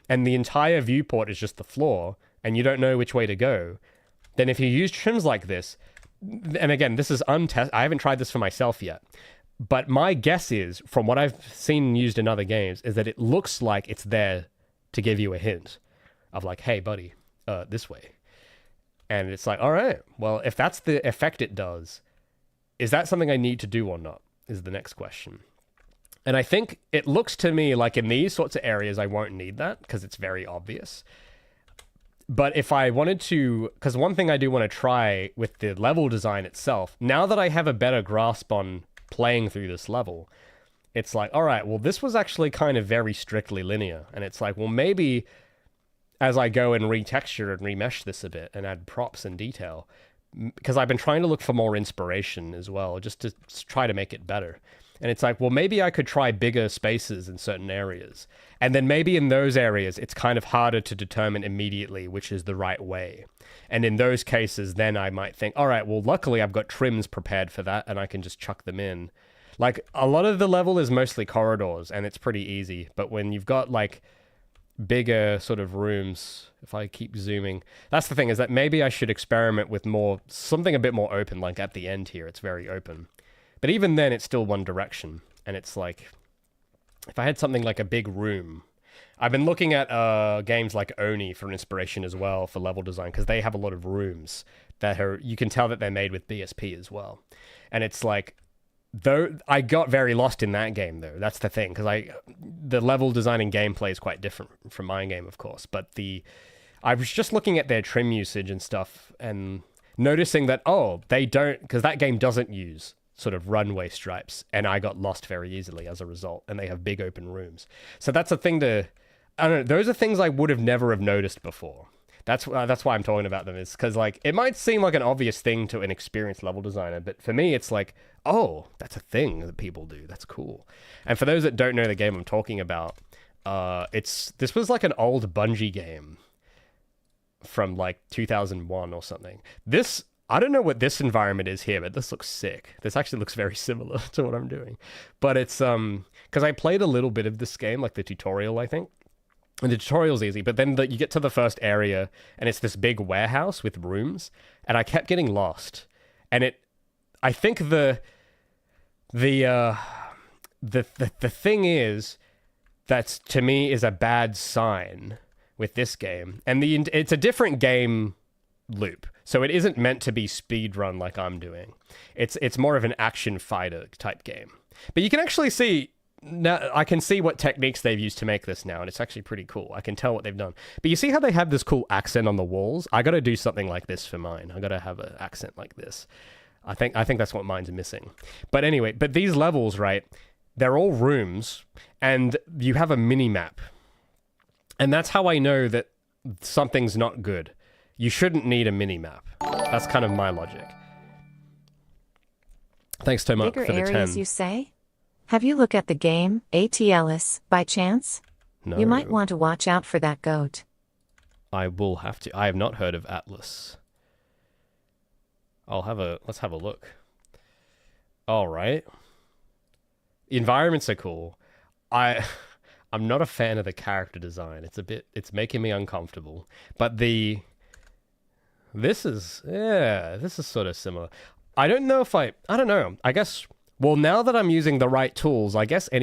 and the entire viewport is just the floor and you don't know which way to go, then if you use trims like this, and again, this is untested, I haven't tried this for myself yet, but my guess is, from what I've seen used in other games, is that it looks like it's there to give you a hint of like, hey buddy, this way. And it's like, all right, well, if that's the effect it does, is that something I need to do or not, is the next question. And I think it looks to me like in these sorts of areas, I won't need that because it's very obvious. But if I wanted to, because one thing I do want to try with the level design itself, now that I have a better grasp on playing through this level, it's like, all right, well, this was actually kind of very strictly linear. And it's like, well, maybe as I go and retexture and remesh this a bit and add props and detail, because I've been trying to look for more inspiration as well, just to try to make it better. And it's like, well, maybe I could try bigger spaces in certain areas. And then maybe in those areas, it's kind of harder to determine immediately which is the right way. And in those cases, then I might think, all right, well, luckily I've got trims prepared for that and I can just chuck them in. Like, a lot of the level is mostly corridors, and it's pretty easy. But when you've got, like, bigger sort of rooms, if I keep zooming, that's the thing, is that maybe I should experiment with something a bit more open. Like, at the end here, it's very open. But even then, it's still one direction. And it's like, if I had something like a big room... I've been looking at games like Oni for inspiration as well for level design, because they have a lot of rooms that you can tell that they're made with BSP as well. And it's like, though I got very lost in that game though. That's the thing, because the level design and gameplay is quite different from my game, of course. But I was just looking at their trim usage and stuff and noticing that, they don't, because that game doesn't use sort of runway stripes, and I got lost very easily as a result, and they have big open rooms. So that's a thing I don't know, those are things I would have never have noticed before. That's why I'm talking about them, is because, like, it might seem like an obvious thing to an experienced level designer, but for me, it's like, that's a thing that people do. That's cool. And for those that don't know the game I'm talking about, this was like an old Bungie game from like 2001 or something. I don't know what this environment is here, but this looks sick. This actually looks very similar to what I'm doing. But it's, because I played a little bit of this game, like the tutorial, I think. And the tutorial's easy, but then you get to the first area, and it's this big warehouse with rooms, and I kept getting lost. And I think the thing is, that to me is a bad sign with this game. And it's a different game loop. So it isn't meant to be speedrun like I'm doing. It's more of an action fighter type game. But you can actually see, now I can see what techniques they've used to make this now, and it's actually pretty cool. I can tell what they've done. But you see how they have this cool accent on the walls? I got to do something like this for mine. I got to have an accent like this. I think that's what mine's missing. But anyway, these levels, right? They're all rooms, and you have a mini map. And that's how I know that something's not good. You shouldn't need a mini map. That's kind of my logic. Thanks, Tom, for the 10. Bigger areas, you say? Have you looked at the game, ATLS, by chance? No. You might want to watch out for that goat. I will have to. I have not heard of Atlas. Let's have a look. All right. Environments are cool. I'm not a fan of the character design. It's making me uncomfortable. But this is sort of similar. I don't know. I guess, well, now that I'm using the right tools, I guess not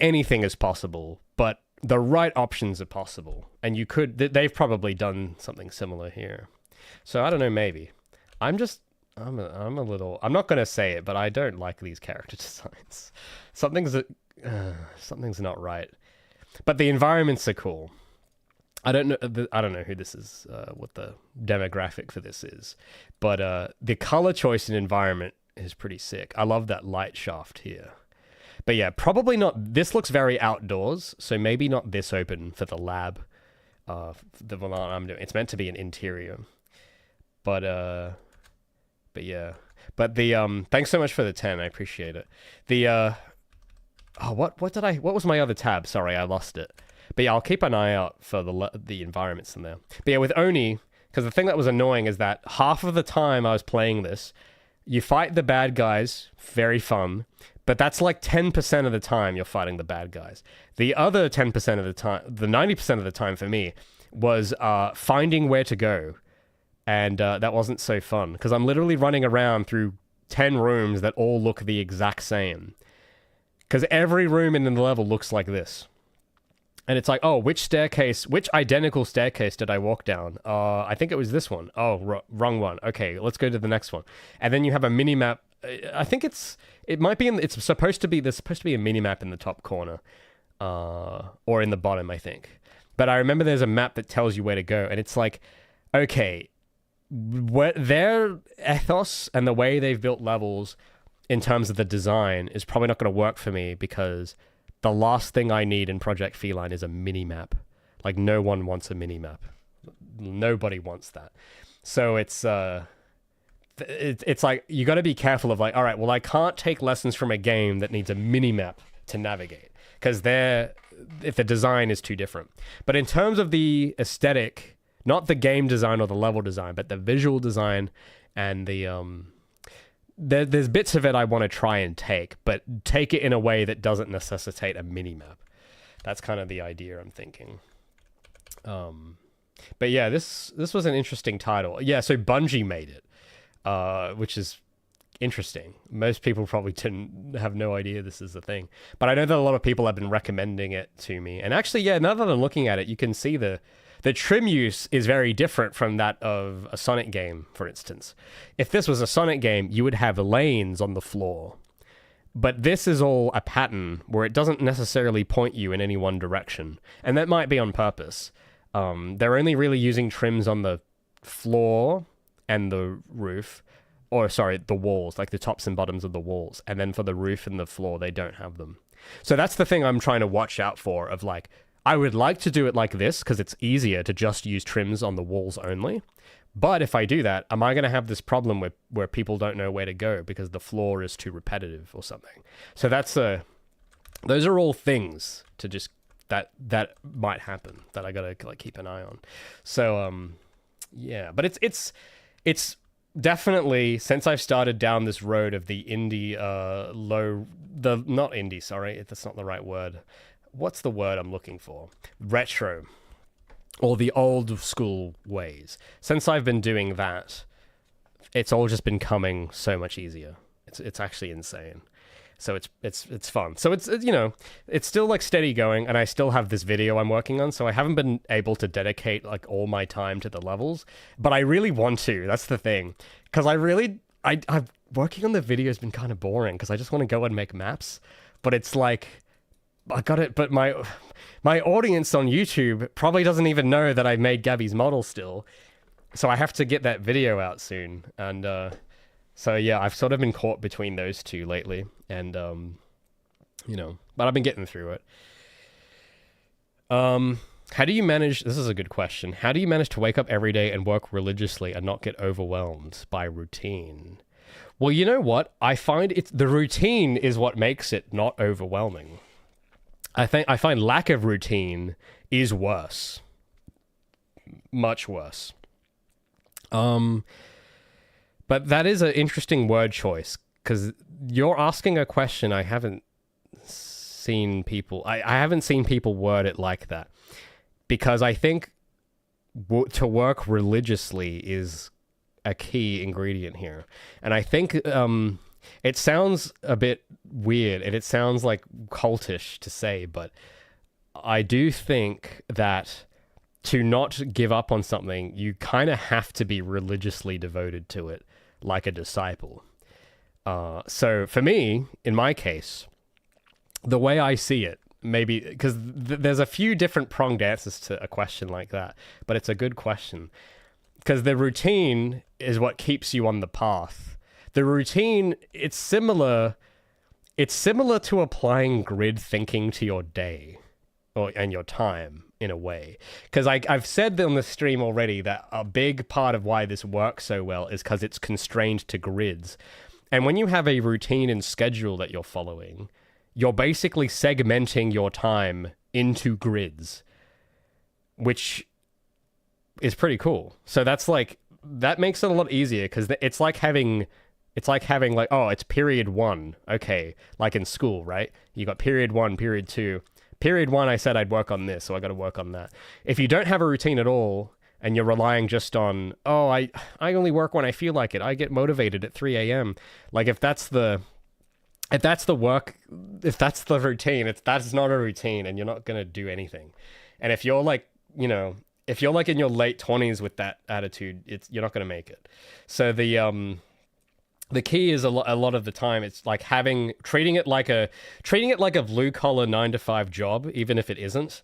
anything is possible, but the right options are possible. And they've probably done something similar here. So I don't know, maybe. I'm not going to say it, but I don't like these character designs. Something's not right. But the environments are cool. I don't know who this is, what the demographic for this is, but the color choice and environment is pretty sick. I love that light shaft here. But yeah, probably not. This looks very outdoors, so maybe not this open for the lab. The one I'm doing. It's meant to be an interior. But yeah. But thanks so much for the 10. I appreciate it. What was my other tab? Sorry, I lost it. But yeah, I'll keep an eye out for the environments in there. But yeah, with Oni, because the thing that was annoying is that half of the time I was playing this, you fight the bad guys, very fun, but that's like 10% of the time you're fighting the bad guys. The other 10% of the time, the 90% of the time for me, was finding where to go. And that wasn't so fun, because I'm literally running around through 10 rooms that all look the exact same. Because every room in the level looks like this. And it's like, which identical staircase did I walk down? I think it was this one. Wrong one. Okay, let's go to the next one. And then you have a mini map. I think there's supposed to be a mini map in the top corner, or in the bottom, I think. But I remember there's a map that tells you where to go, and it's like, okay, their ethos and the way they've built levels in terms of the design is probably not going to work for me, because the last thing I need in Project Feline is a mini-map. Like, no one wants a mini-map. Nobody wants that. So it's like, you got to be careful of like, all right, well, I can't take lessons from a game that needs a mini-map to navigate, because if the design is too different. But in terms of the aesthetic, not the game design or the level design, but the visual design and the there's bits of it I want to try and take, but take it in a way that doesn't necessitate a mini map. That's kind of the idea I'm thinking. But yeah, this was an interesting title. Yeah, so Bungie made it, which is interesting. Most people probably didn't have no idea this is a thing, but I know that a lot of people have been recommending it to me. And actually, yeah, now that I'm looking at it, you can see the trim use is very different from that of a Sonic game, for instance. If this was a Sonic game, you would have lanes on the floor. But this is all a pattern where it doesn't necessarily point you in any one direction. And that might be on purpose. They're only really using trims on the floor and the roof. Or, sorry, the walls, like the tops and bottoms of the walls. And then for the roof and the floor, they don't have them. So that's the thing I'm trying to watch out for, of like, I would like to do it like this because it's easier to just use trims on the walls only. But if I do that, am I going to have this problem where people don't know where to go because the floor is too repetitive or something? So those are all things to just that might happen that I got to like keep an eye on. So yeah, but it's definitely, since I've started down this road of the indie not indie, sorry, that's not the right word. What's the word I'm looking for? Retro, or the old school ways. Since I've been doing that, it's all just been coming so much easier. It's actually insane. So it's fun. So it's it's still like steady going, and I still have this video I'm working on. So I haven't been able to dedicate like all my time to the levels, but I really want to. That's the thing, because I've working on the video has been kind of boring because I just want to go and make maps, but it's like. I got it, but my audience on YouTube probably doesn't even know that I made Gabi's model still. So I have to get that video out soon. And so yeah, I've sort of been caught between those two lately. And but I've been getting through it. How do you manage, this is a good question. How do you manage to wake up every day and work religiously and not get overwhelmed by routine? Well, you know what? I find the routine is what makes it not overwhelming. I find lack of routine is worse. Much worse. But that is an interesting word choice, because you're asking a question I haven't seen people... I haven't seen people word it like that. Because I think to work religiously is a key ingredient here. And I think... it sounds a bit weird, and it sounds like cultish to say, but I do think that to not give up on something, you kind of have to be religiously devoted to it, like a disciple. So for me, in my case, the way I see it, maybe, because there's a few different pronged answers to a question like that, but it's a good question. Because the routine is what keeps you on the path. The routine, it's similar to applying grid thinking to your day and your time in a way. Because I've said on the stream already that a big part of why this works so well is because it's constrained to grids. And when you have a routine and schedule that you're following, you're basically segmenting your time into grids, which is pretty cool. So that makes it a lot easier, because it's like having like, oh, it's period 1. Okay, like in school, right? You got period 1, period 2. Period 1, I said I'd work on this, so I got to work on that. If you don't have a routine at all, and you're relying just on, oh, I only work when I feel like it. I get motivated at 3 a.m. Like, if that's the routine, that's not a routine, and you're not going to do anything. And if you're like, if you're like in your late 20s with that attitude, you're not going to make it. So the key is a lot of the time, it's like treating it like a blue collar 9-to-5 job, even if it isn't,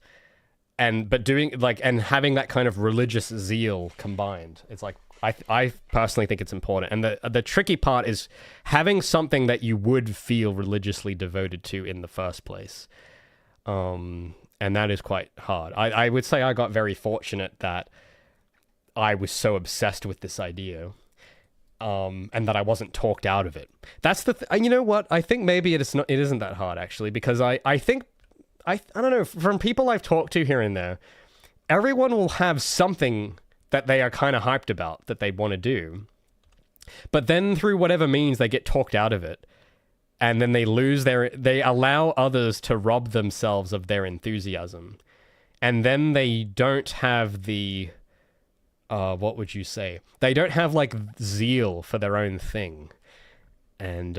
but doing and having that kind of religious zeal combined. It's like, I personally think it's important. And the tricky part is having something that you would feel religiously devoted to in the first place. And that is quite hard. I would say I got very fortunate that I was so obsessed with this idea. And that I wasn't talked out of it. That's you know what? I think maybe it isn't that hard, actually, because I think, I don't know, from people I've talked to here and there, everyone will have something that they are kind of hyped about that they want to do. But then through whatever means they get talked out of it, and then they allow others to rob themselves of their enthusiasm, and then they don't have the what would you say? They don't have like zeal for their own thing, and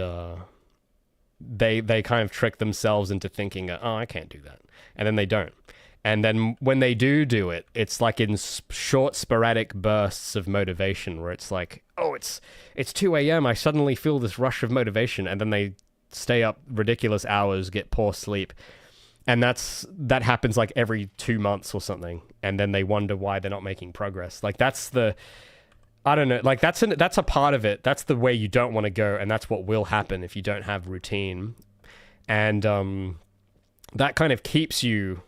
they kind of trick themselves into thinking, oh, I can't do that, and then they don't. And then when they do it, it's like in short, sporadic bursts of motivation where it's like, oh, it's 2 a.m. I suddenly feel this rush of motivation. And then they stay up ridiculous hours, get poor sleep. And that happens like every 2 months or something. And then they wonder why they're not making progress. Like I don't know, like that's a part of it. That's the way you don't want to go. And that's what will happen if you don't have routine. And that kind of keeps you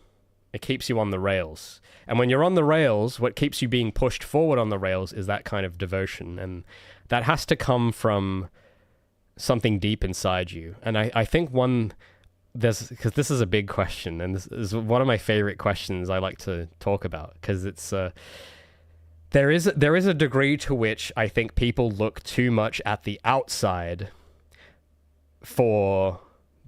on the rails. And when you're on the rails, what keeps you being pushed forward on the rails is that kind of devotion. And that has to come from something deep inside you. And I think because this is a big question, and this is one of my favorite questions I like to talk about, because it's there is a degree to which I think people look too much at the outside for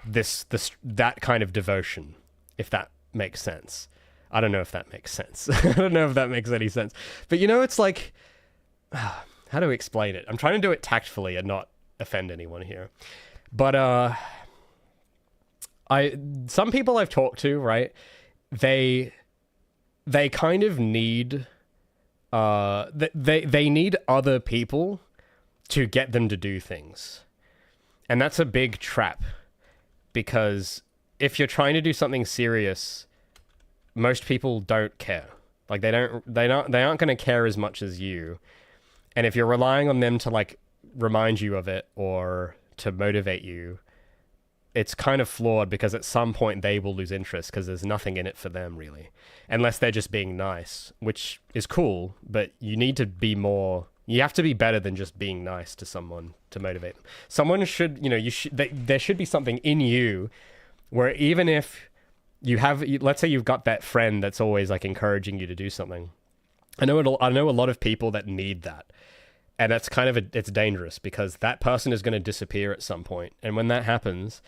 that kind of devotion, if that makes sense. I don't know if that makes sense. I don't know if that makes any sense. But it's like, how do I explain it? I'm trying to do it tactfully and not offend anyone here. But some people I've talked to, right? They kind of need they need other people to get them to do things. And that's a big trap, because if you're trying to do something serious, most people don't care. Like they aren't going to care as much as you. And if you're relying on them to like remind you of it or to motivate you, it's kind of flawed, because at some point they will lose interest because there's nothing in it for them really, unless they're just being nice, which is cool, but you need to be more. You have to be better than just being nice to someone to motivate them. Someone should, there should be something in you where even if let's say you've got that friend that's always like encouraging you to do something. I know a lot of people that need that. And that's kind of it's dangerous, because that person is going to disappear at some point. And when that happens,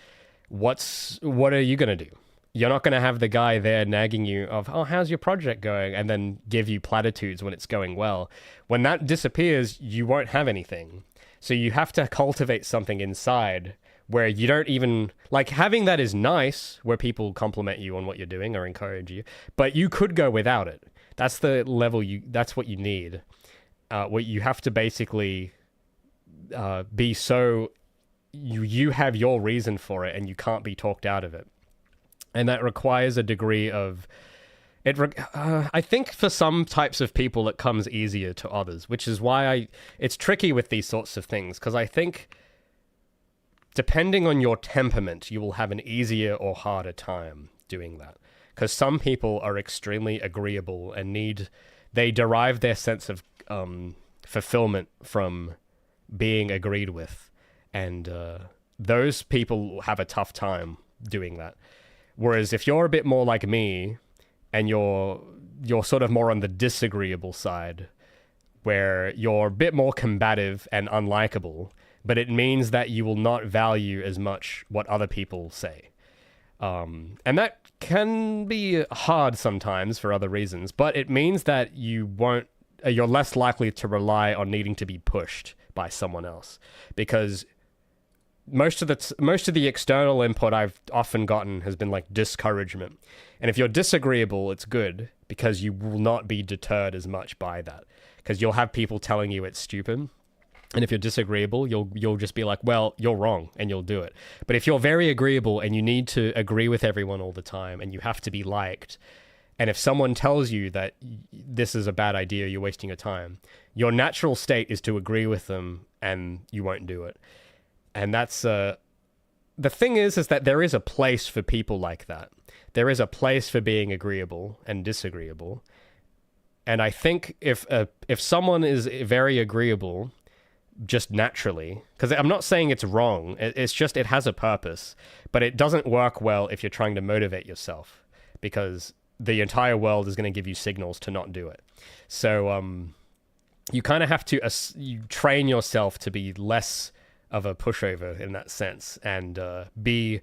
what are you going to do? You're not going to have the guy there nagging you of, oh, how's your project going? And then give you platitudes when it's going well. When that disappears, you won't have anything. So you have to cultivate something inside where you don't even, like, having that is nice, where people compliment you on what you're doing or encourage you, but you could go without it. That's the level that's what you need. What you have to basically be so, you have your reason for it and you can't be talked out of it. And that requires a degree of I think for some types of people it comes easier to others, which is why it's tricky with these sorts of things, because I think depending on your temperament, you will have an easier or harder time doing that. Because some people are extremely agreeable and they derive their sense of fulfillment from being agreed with. And those people have a tough time doing that. Whereas if you're a bit more like me, and you're sort of more on the disagreeable side, where you're a bit more combative and unlikable, but it means that you will not value as much what other people say. And that can be hard sometimes for other reasons, but it means that you're less likely to rely on needing to be pushed by someone else, because most of the external input I've often gotten has been like discouragement. And if you're disagreeable, it's good, because you will not be deterred as much by that, because you'll have people telling you it's stupid. And if you're disagreeable, you'll just be like, well, you're wrong, and you'll do it. But if you're very agreeable and you need to agree with everyone all the time and you have to be liked, and if someone tells you that this is a bad idea, you're wasting your time, your natural state is to agree with them, and you won't do it. And that's the thing is that there is a place for people like that. There is a place for being agreeable and disagreeable. And I think if someone is very agreeable, just naturally, because I'm not saying it's wrong, it's just it has a purpose, but it doesn't work well if you're trying to motivate yourself, because the entire world is going to give you signals to not do it. So you kind of have to you train yourself to be less of a pushover in that sense, and be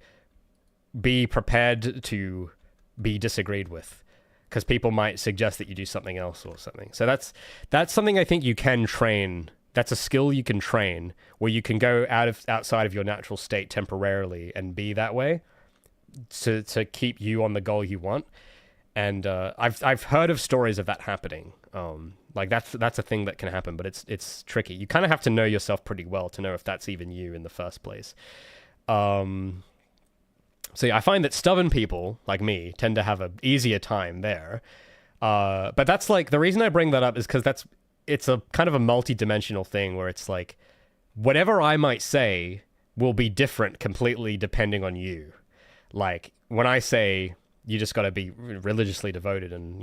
prepared to be disagreed with, because people might suggest that you do something else or something. So that's something I think you can train. That's a skill you can train, where you can go outside of your natural state temporarily and be that way to keep you on the goal you want. And I've heard of stories of that happening. Like that's a thing that can happen, but it's tricky. You kind of have to know yourself pretty well to know if that's even you in the first place. So yeah, I find that stubborn people like me tend to have an easier time there. But that's like, the reason I bring that up is because it's a kind of a multi-dimensional thing where it's like, whatever I might say will be different completely depending on you. Like when I say you just got to be religiously devoted and,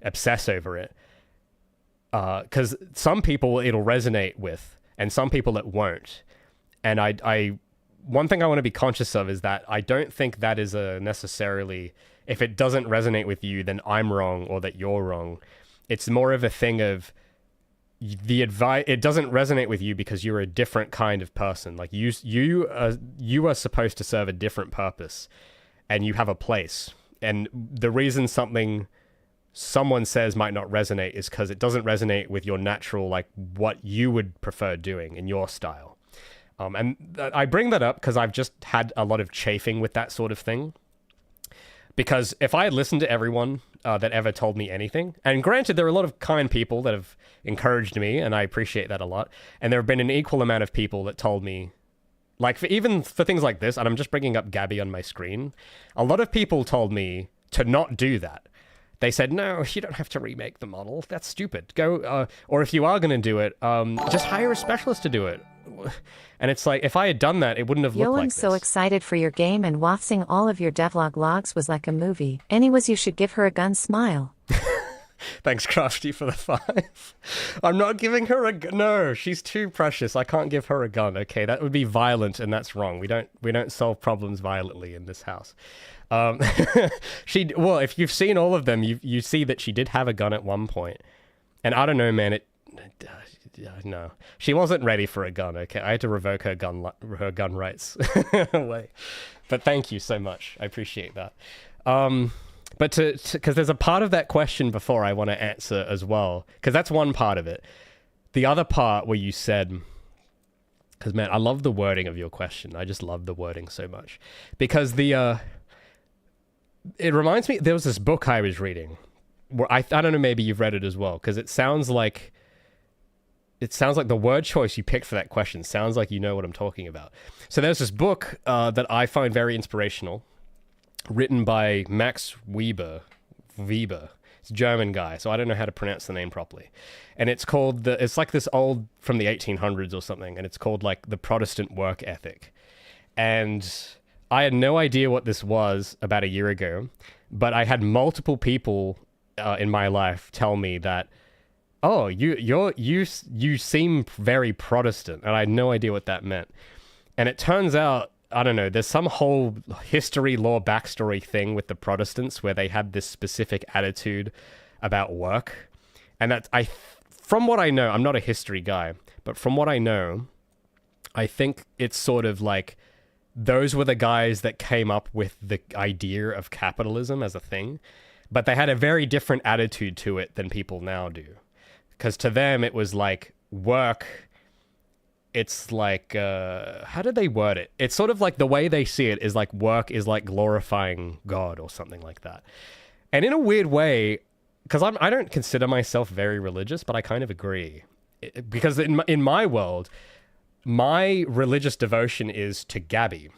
obsess over it. Because some people it'll resonate with and some people it won't. And one thing I want to be conscious of is that I don't think that is necessarily, if it doesn't resonate with you, then I'm wrong or that you're wrong. It's more of a thing of the advice. It doesn't resonate with you because you're a different kind of person. Like you are supposed to serve a different purpose, and you have a place. And the reason someone says might not resonate is because it doesn't resonate with your natural, like what you would prefer doing in your style. And I bring that up because I've just had a lot of chafing with that sort of thing. Because if I had listened to everyone that ever told me anything, and granted, there are a lot of kind people that have encouraged me, and I appreciate that a lot, and there have been an equal amount of people that told me, like even for things like this, and I'm just bringing up Gabi on my screen, a lot of people told me to not do that. They said, no, you don't have to remake the model. That's stupid. Go, or if you are going to do it, just hire a specialist to do it. And it's like, if I had done that, it wouldn't have looked like I'm this. so excited for your game, and watching all of your devlog logs was like a movie. Anyways, you should give her a gun smile. Thanks, Crafty, for the 5. I'm not giving her a gun. No, she's too precious. I can't give her a gun. Okay, that would be violent, and that's wrong. We don't solve problems violently in this house. Well, if you've seen all of them, you see that she did have a gun at one point. And I don't know, man, no. She wasn't ready for a gun, okay? I had to revoke her gun rights away. But thank you so much. I appreciate that. But because there's a part of that question before I want to answer as well, because that's one part of it. The other part where you said, because man, I love the wording of your question. I just love the wording so much. Because it reminds me, there was this book I was reading where I don't know, maybe you've read it as well, because it sounds like the word choice you picked for that question sounds like you know what I'm talking about. So there's this book that I find very inspirational, written by Max Weber. It's a German guy, so I don't know how to pronounce the name properly. And it's called it's like this old, from the 1800s or something, and it's called like The Protestant Work Ethic. And I had no idea what this was about a year ago, but I had multiple people in my life tell me that, oh, you seem very Protestant, and I had no idea what that meant. And it turns out, I don't know, there's some whole history, lore, backstory thing with the Protestants where they had this specific attitude about work. And from what I know, I'm not a history guy, but from what I know, I think it's sort of like those were the guys that came up with the idea of capitalism as a thing, but they had a very different attitude to it than people now do. Because to them, it was like work. It's like, how did they word it? It's sort of like the way they see it is like work is like glorifying God or something like that. And in a weird way, because I don't consider myself very religious, but I kind of agree. Because in my world, my religious devotion is to Gabi.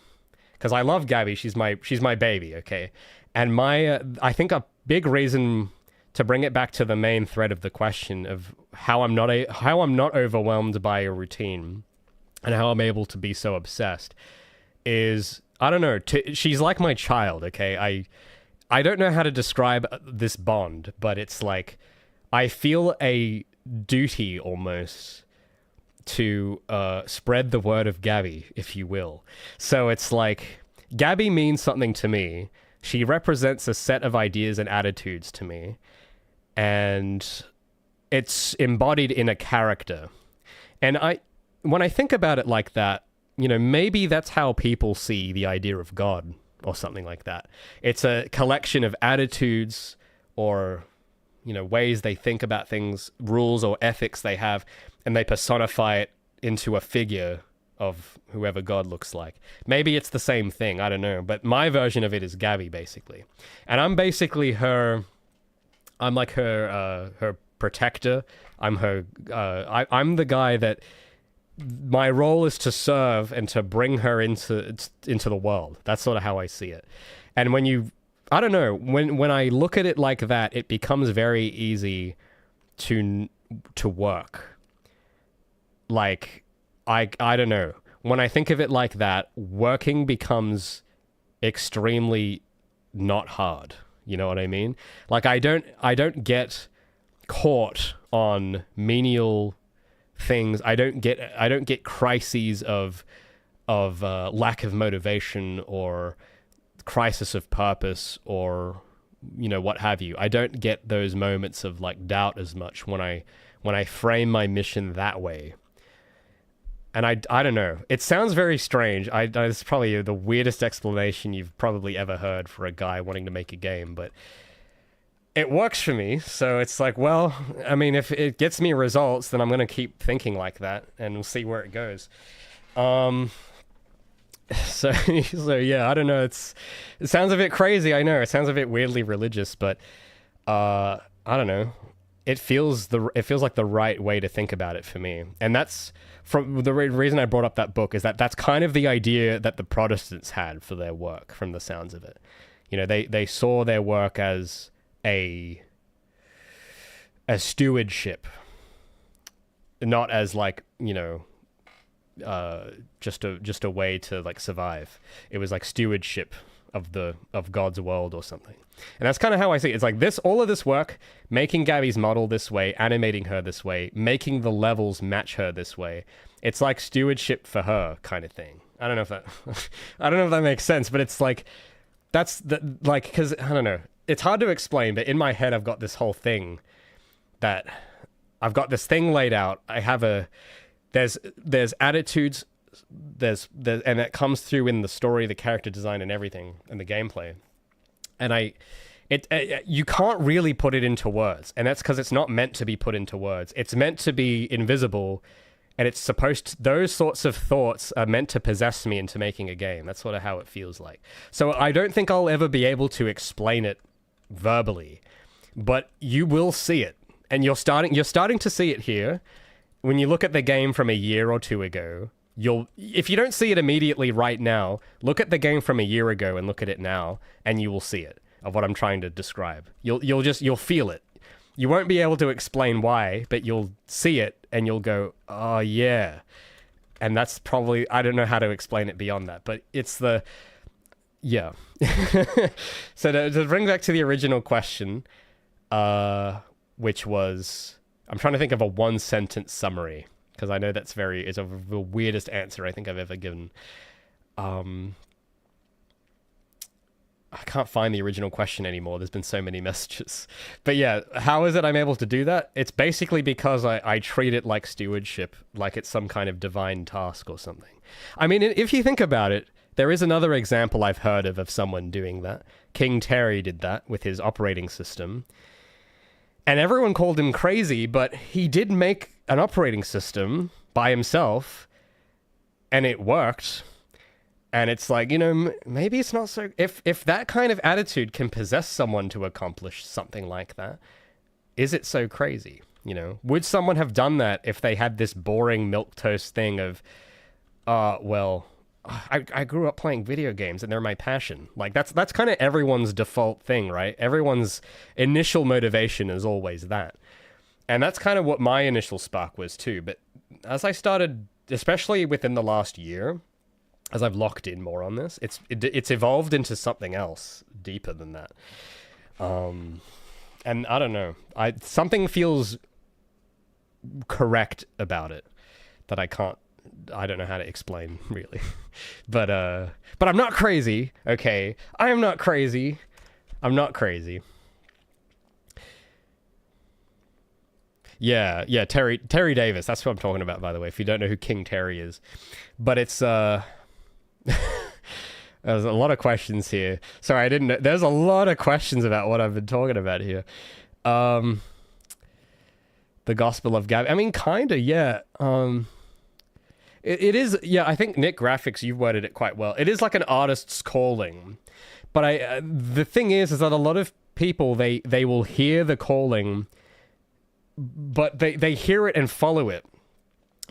Because I love Gabi. She's my baby, okay? And I think a big reason to bring it back to the main thread of the question of how I'm not overwhelmed by a routine and how I'm able to be so obsessed is, I don't know, she's like my child, okay? I don't know how to describe this bond, but it's like I feel a duty almost to spread the word of Gabi, if you will. So it's like Gabi means something to me. She represents a set of ideas and attitudes to me. And it's embodied in a character. And when I think about it like that, maybe that's how people see the idea of God or something like that. It's a collection of attitudes or, ways they think about things, rules or ethics they have, and they personify it into a figure of whoever God looks like. Maybe it's the same thing, I don't know. But my version of it is Gabi, basically. And I'm basically I'm like her protector. I'm I'm the guy that my role is to serve and to bring her into the world. That's sort of how I see it. And I don't know, when I look at it like that, it becomes very easy to work. Like, I don't know. When I think of it like that, working becomes extremely not hard. You know what I mean? Like, I don't get caught on menial things. I don't get crises of lack of motivation or crisis of purpose or what have you. I don't get those moments of like doubt as much when I frame my mission that way. And I don't know. It sounds very strange. It's probably the weirdest explanation you've probably ever heard for a guy wanting to make a game, but it works for me. So it's like, well, I mean, if it gets me results, then I'm going to keep thinking like that and we'll see where it goes. So yeah, I don't know. It sounds a bit crazy. I know it sounds a bit weirdly religious, but I don't know. It feels like the right way to think about it for me. And that's from the reason I brought up that book is that's kind of the idea that the Protestants had for their work from the sounds of it. They saw their work as a stewardship, not as like, just a way to like survive. It was like stewardship of God's world or something. And that's kind of how I see it. It's like all of this work, making Gabi's model this way, animating her this way, making the levels match her this way. It's like stewardship for her kind of thing. I don't know if that makes sense, but it's like, because I don't know. It's hard to explain, but in my head, I've got this whole thing that I've got this thing laid out. I have there's attitudes, and that comes through in the story, the character design and everything, and the gameplay. And you can't really put it into words, and that's because it's not meant to be put into words. It's meant to be invisible, and those sorts of thoughts are meant to possess me into making a game. That's sort of how it feels like. So I don't think I'll ever be able to explain it verbally, but you will see it, and you're starting to see it here. When you look at the game from a year or two ago, if you don't see it immediately right now, look at the game from a year ago and look at it now, and you will see it, of what I'm trying to describe. You'll feel it. You won't be able to explain why, but you'll see it and you'll go, oh yeah. And that's probably, I don't know how to explain it beyond that, but it's yeah. So to bring back to the original question, which was, I'm trying to think of a one-sentence summary, because I know it's the weirdest answer I think I've ever given. I can't find the original question anymore. There's been so many messages. But yeah, how is it I'm able to do that? It's basically because I treat it like stewardship, like it's some kind of divine task or something. I mean, if you think about it, there is another example I've heard of someone doing that. King Terry did that with his operating system. And everyone called him crazy, but he did make an operating system by himself, and it worked. And it's like, maybe it's not so... If that kind of attitude can possess someone to accomplish something like that, is it so crazy? Would someone have done that if they had this boring milquetoast thing of, I grew up playing video games and they're my passion. Like, that's kind of everyone's default thing, right? Everyone's initial motivation is always that. And that's kind of what my initial spark was too. But as I started, especially within the last year, as I've locked in more on this, it's evolved into something else deeper than that. And I don't know. Something feels correct about it that I don't know how to explain really. But I'm not crazy, okay? I am not crazy. I'm not crazy. Yeah, Terry Davis. That's what I'm talking about, by the way. If you don't know who King Terry is, but it's there's a lot of questions here. Sorry, I didn't know. There's a lot of questions about what I've been talking about here. The Gospel of Gabi. I mean, kind of, yeah. It is, yeah, I think Nick Graphics, you've worded it quite well. It is like an artist's calling. But the thing is that a lot of people, they will hear the calling, but they hear it and follow it.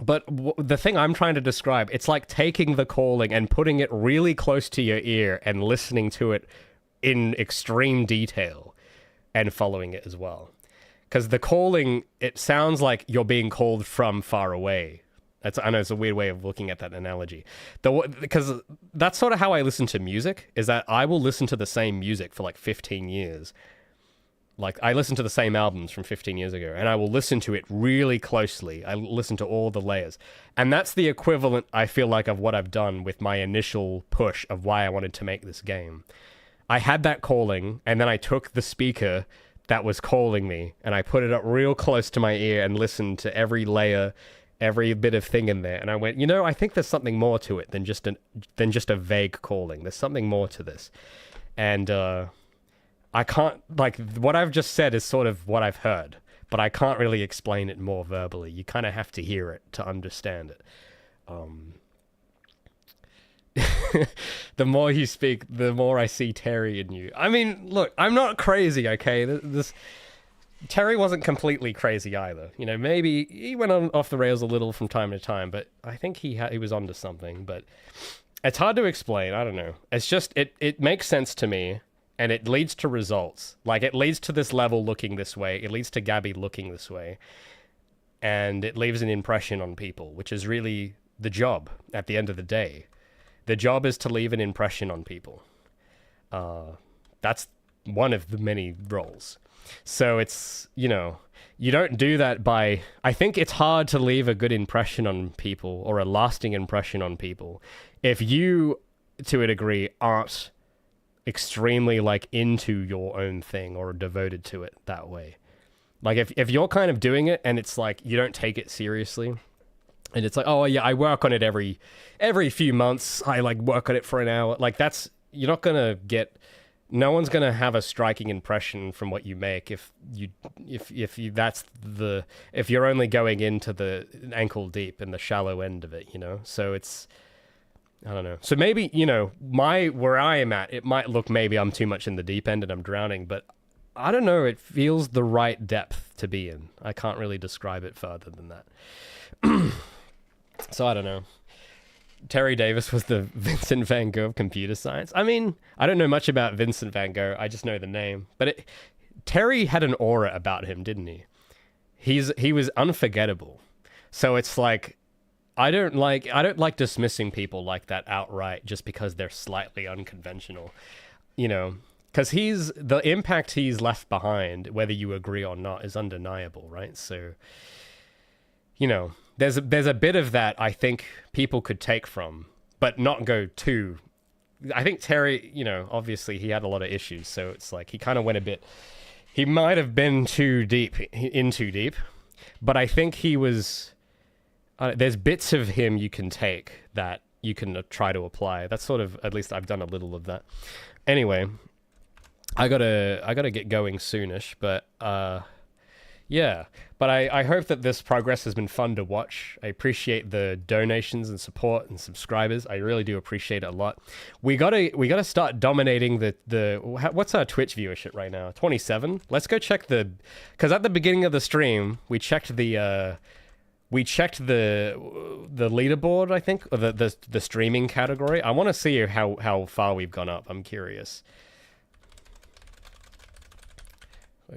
But the thing I'm trying to describe, it's like taking the calling and putting it really close to your ear and listening to it in extreme detail and following it as well. Because the calling, it sounds like you're being called from far away. I know it's a weird way of looking at that analogy. Because that's sort of how I listen to music, is that I will listen to the same music for like 15 years. Like, I listen to the same albums from 15 years ago, and I will listen to it really closely. I listen to all the layers. And that's the equivalent, I feel like, of what I've done with my initial push of why I wanted to make this game. I had that calling, and then I took the speaker that was calling me, and I put it up real close to my ear and listened to every layer, every bit of thing in there. And I went, I think there's something more to it than just a vague calling. There's something more to this. And, I can't, like, what I've just said is sort of what I've heard, but I can't really explain it more verbally. You kind of have to hear it to understand it. The more you speak, the more I see Terry in you. I mean, look, I'm not crazy, okay? Terry wasn't completely crazy either. Maybe he went off the rails a little from time to time, but I think he was onto something. But it's hard to explain. I don't know. It's just, it makes sense to me. And it leads to results. Like, it leads to this level looking this way. It leads to Gabi looking this way. And it leaves an impression on people, which is really the job at the end of the day. The job is to leave an impression on people. That's one of the many roles. So it's, you don't do that by... I think it's hard to leave a good impression on people, or a lasting impression on people, if you, to a degree, aren't extremely like into your own thing or devoted to it that way. Like if you're kind of doing it and it's like you don't take it seriously and it's like, oh yeah, I work on it every few months, I like work on it for an hour, like you're not gonna get, no one's gonna have a striking impression from what you make if you're only going into the ankle deep and the shallow end of it, so it's, I don't know. So maybe, where I am at, it might look maybe I'm too much in the deep end and I'm drowning, but I don't know. It feels the right depth to be in. I can't really describe it further than that. So I don't know. Terry Davis was the Vincent van Gogh of computer science. I mean, I don't know much about Vincent van Gogh. I just know the name. But Terry had an aura about him, didn't he? He was unforgettable. So it's like, I don't like dismissing people like that outright just because they're slightly unconventional, because the impact he's left behind, whether you agree or not, is undeniable, right? So, there's a bit of that I think people could take from, but not go too. I think Terry, obviously he had a lot of issues, so it's like he kind of went a bit. He might have been too deep, but I think he was. There's bits of him you can take that you can try to apply. That's sort of, at least I've done a little of that. Anyway, I gotta get going soonish, but yeah. But I hope that this progress has been fun to watch. I appreciate the donations and support and subscribers. I really do appreciate it a lot. We gotta start dominating what's our Twitch viewership right now? 27. Let's go check because at the beginning of the stream we checked the leaderboard, I think, or the streaming category. I want to see how far we've gone up. I'm curious.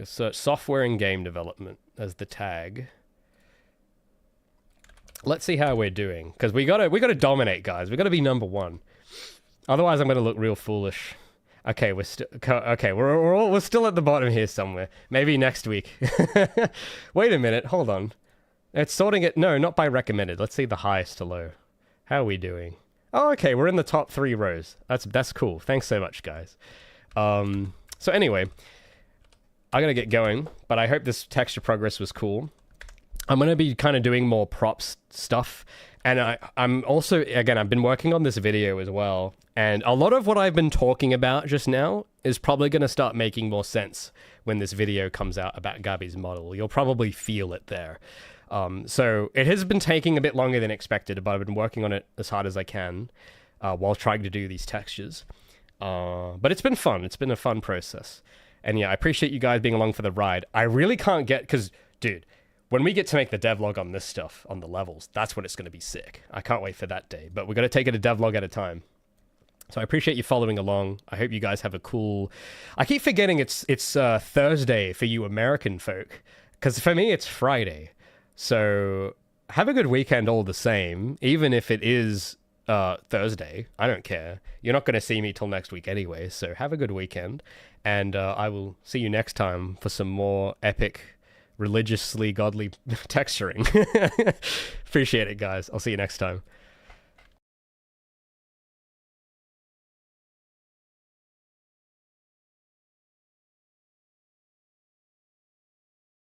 Search software and game development as the tag. Let's see how we're doing, because we gotta dominate, guys. We gotta be number one. Otherwise, I'm gonna look real foolish. Okay, we're still at the bottom here somewhere. Maybe next week. Wait a minute. Hold on. It's sorting it. No, not by recommended. Let's see the highest to low. How are we doing? Oh, okay. We're in the top 3 rows. That's cool. Thanks so much, guys. So anyway, I gotta get going, but I hope this texture progress was cool. I'm going to be kind of doing more props stuff. And I'm also, again, I've been working on this video as well. And a lot of what I've been talking about just now is probably going to start making more sense when this video comes out about Gabi's model. You'll probably feel it there. So it has been taking a bit longer than expected, but I've been working on it as hard as I can while trying to do these textures. But it's been fun. It's been a fun process. And yeah, I appreciate you guys being along for the ride. I really can't get, because, dude, when we get to make the devlog on this stuff, on the levels, that's when it's going to be sick. I can't wait for that day. But we're going to take it a devlog at a time. So I appreciate you following along. I hope you guys have a cool... I keep forgetting it's Thursday for you American folk, because for me it's Friday. So have a good weekend all the same, even if it is Thursday. I don't care. You're not going to see me till next week anyway, so have a good weekend. And I will see you next time for some more epic, religiously godly texturing. Appreciate it, guys. I'll see you next time.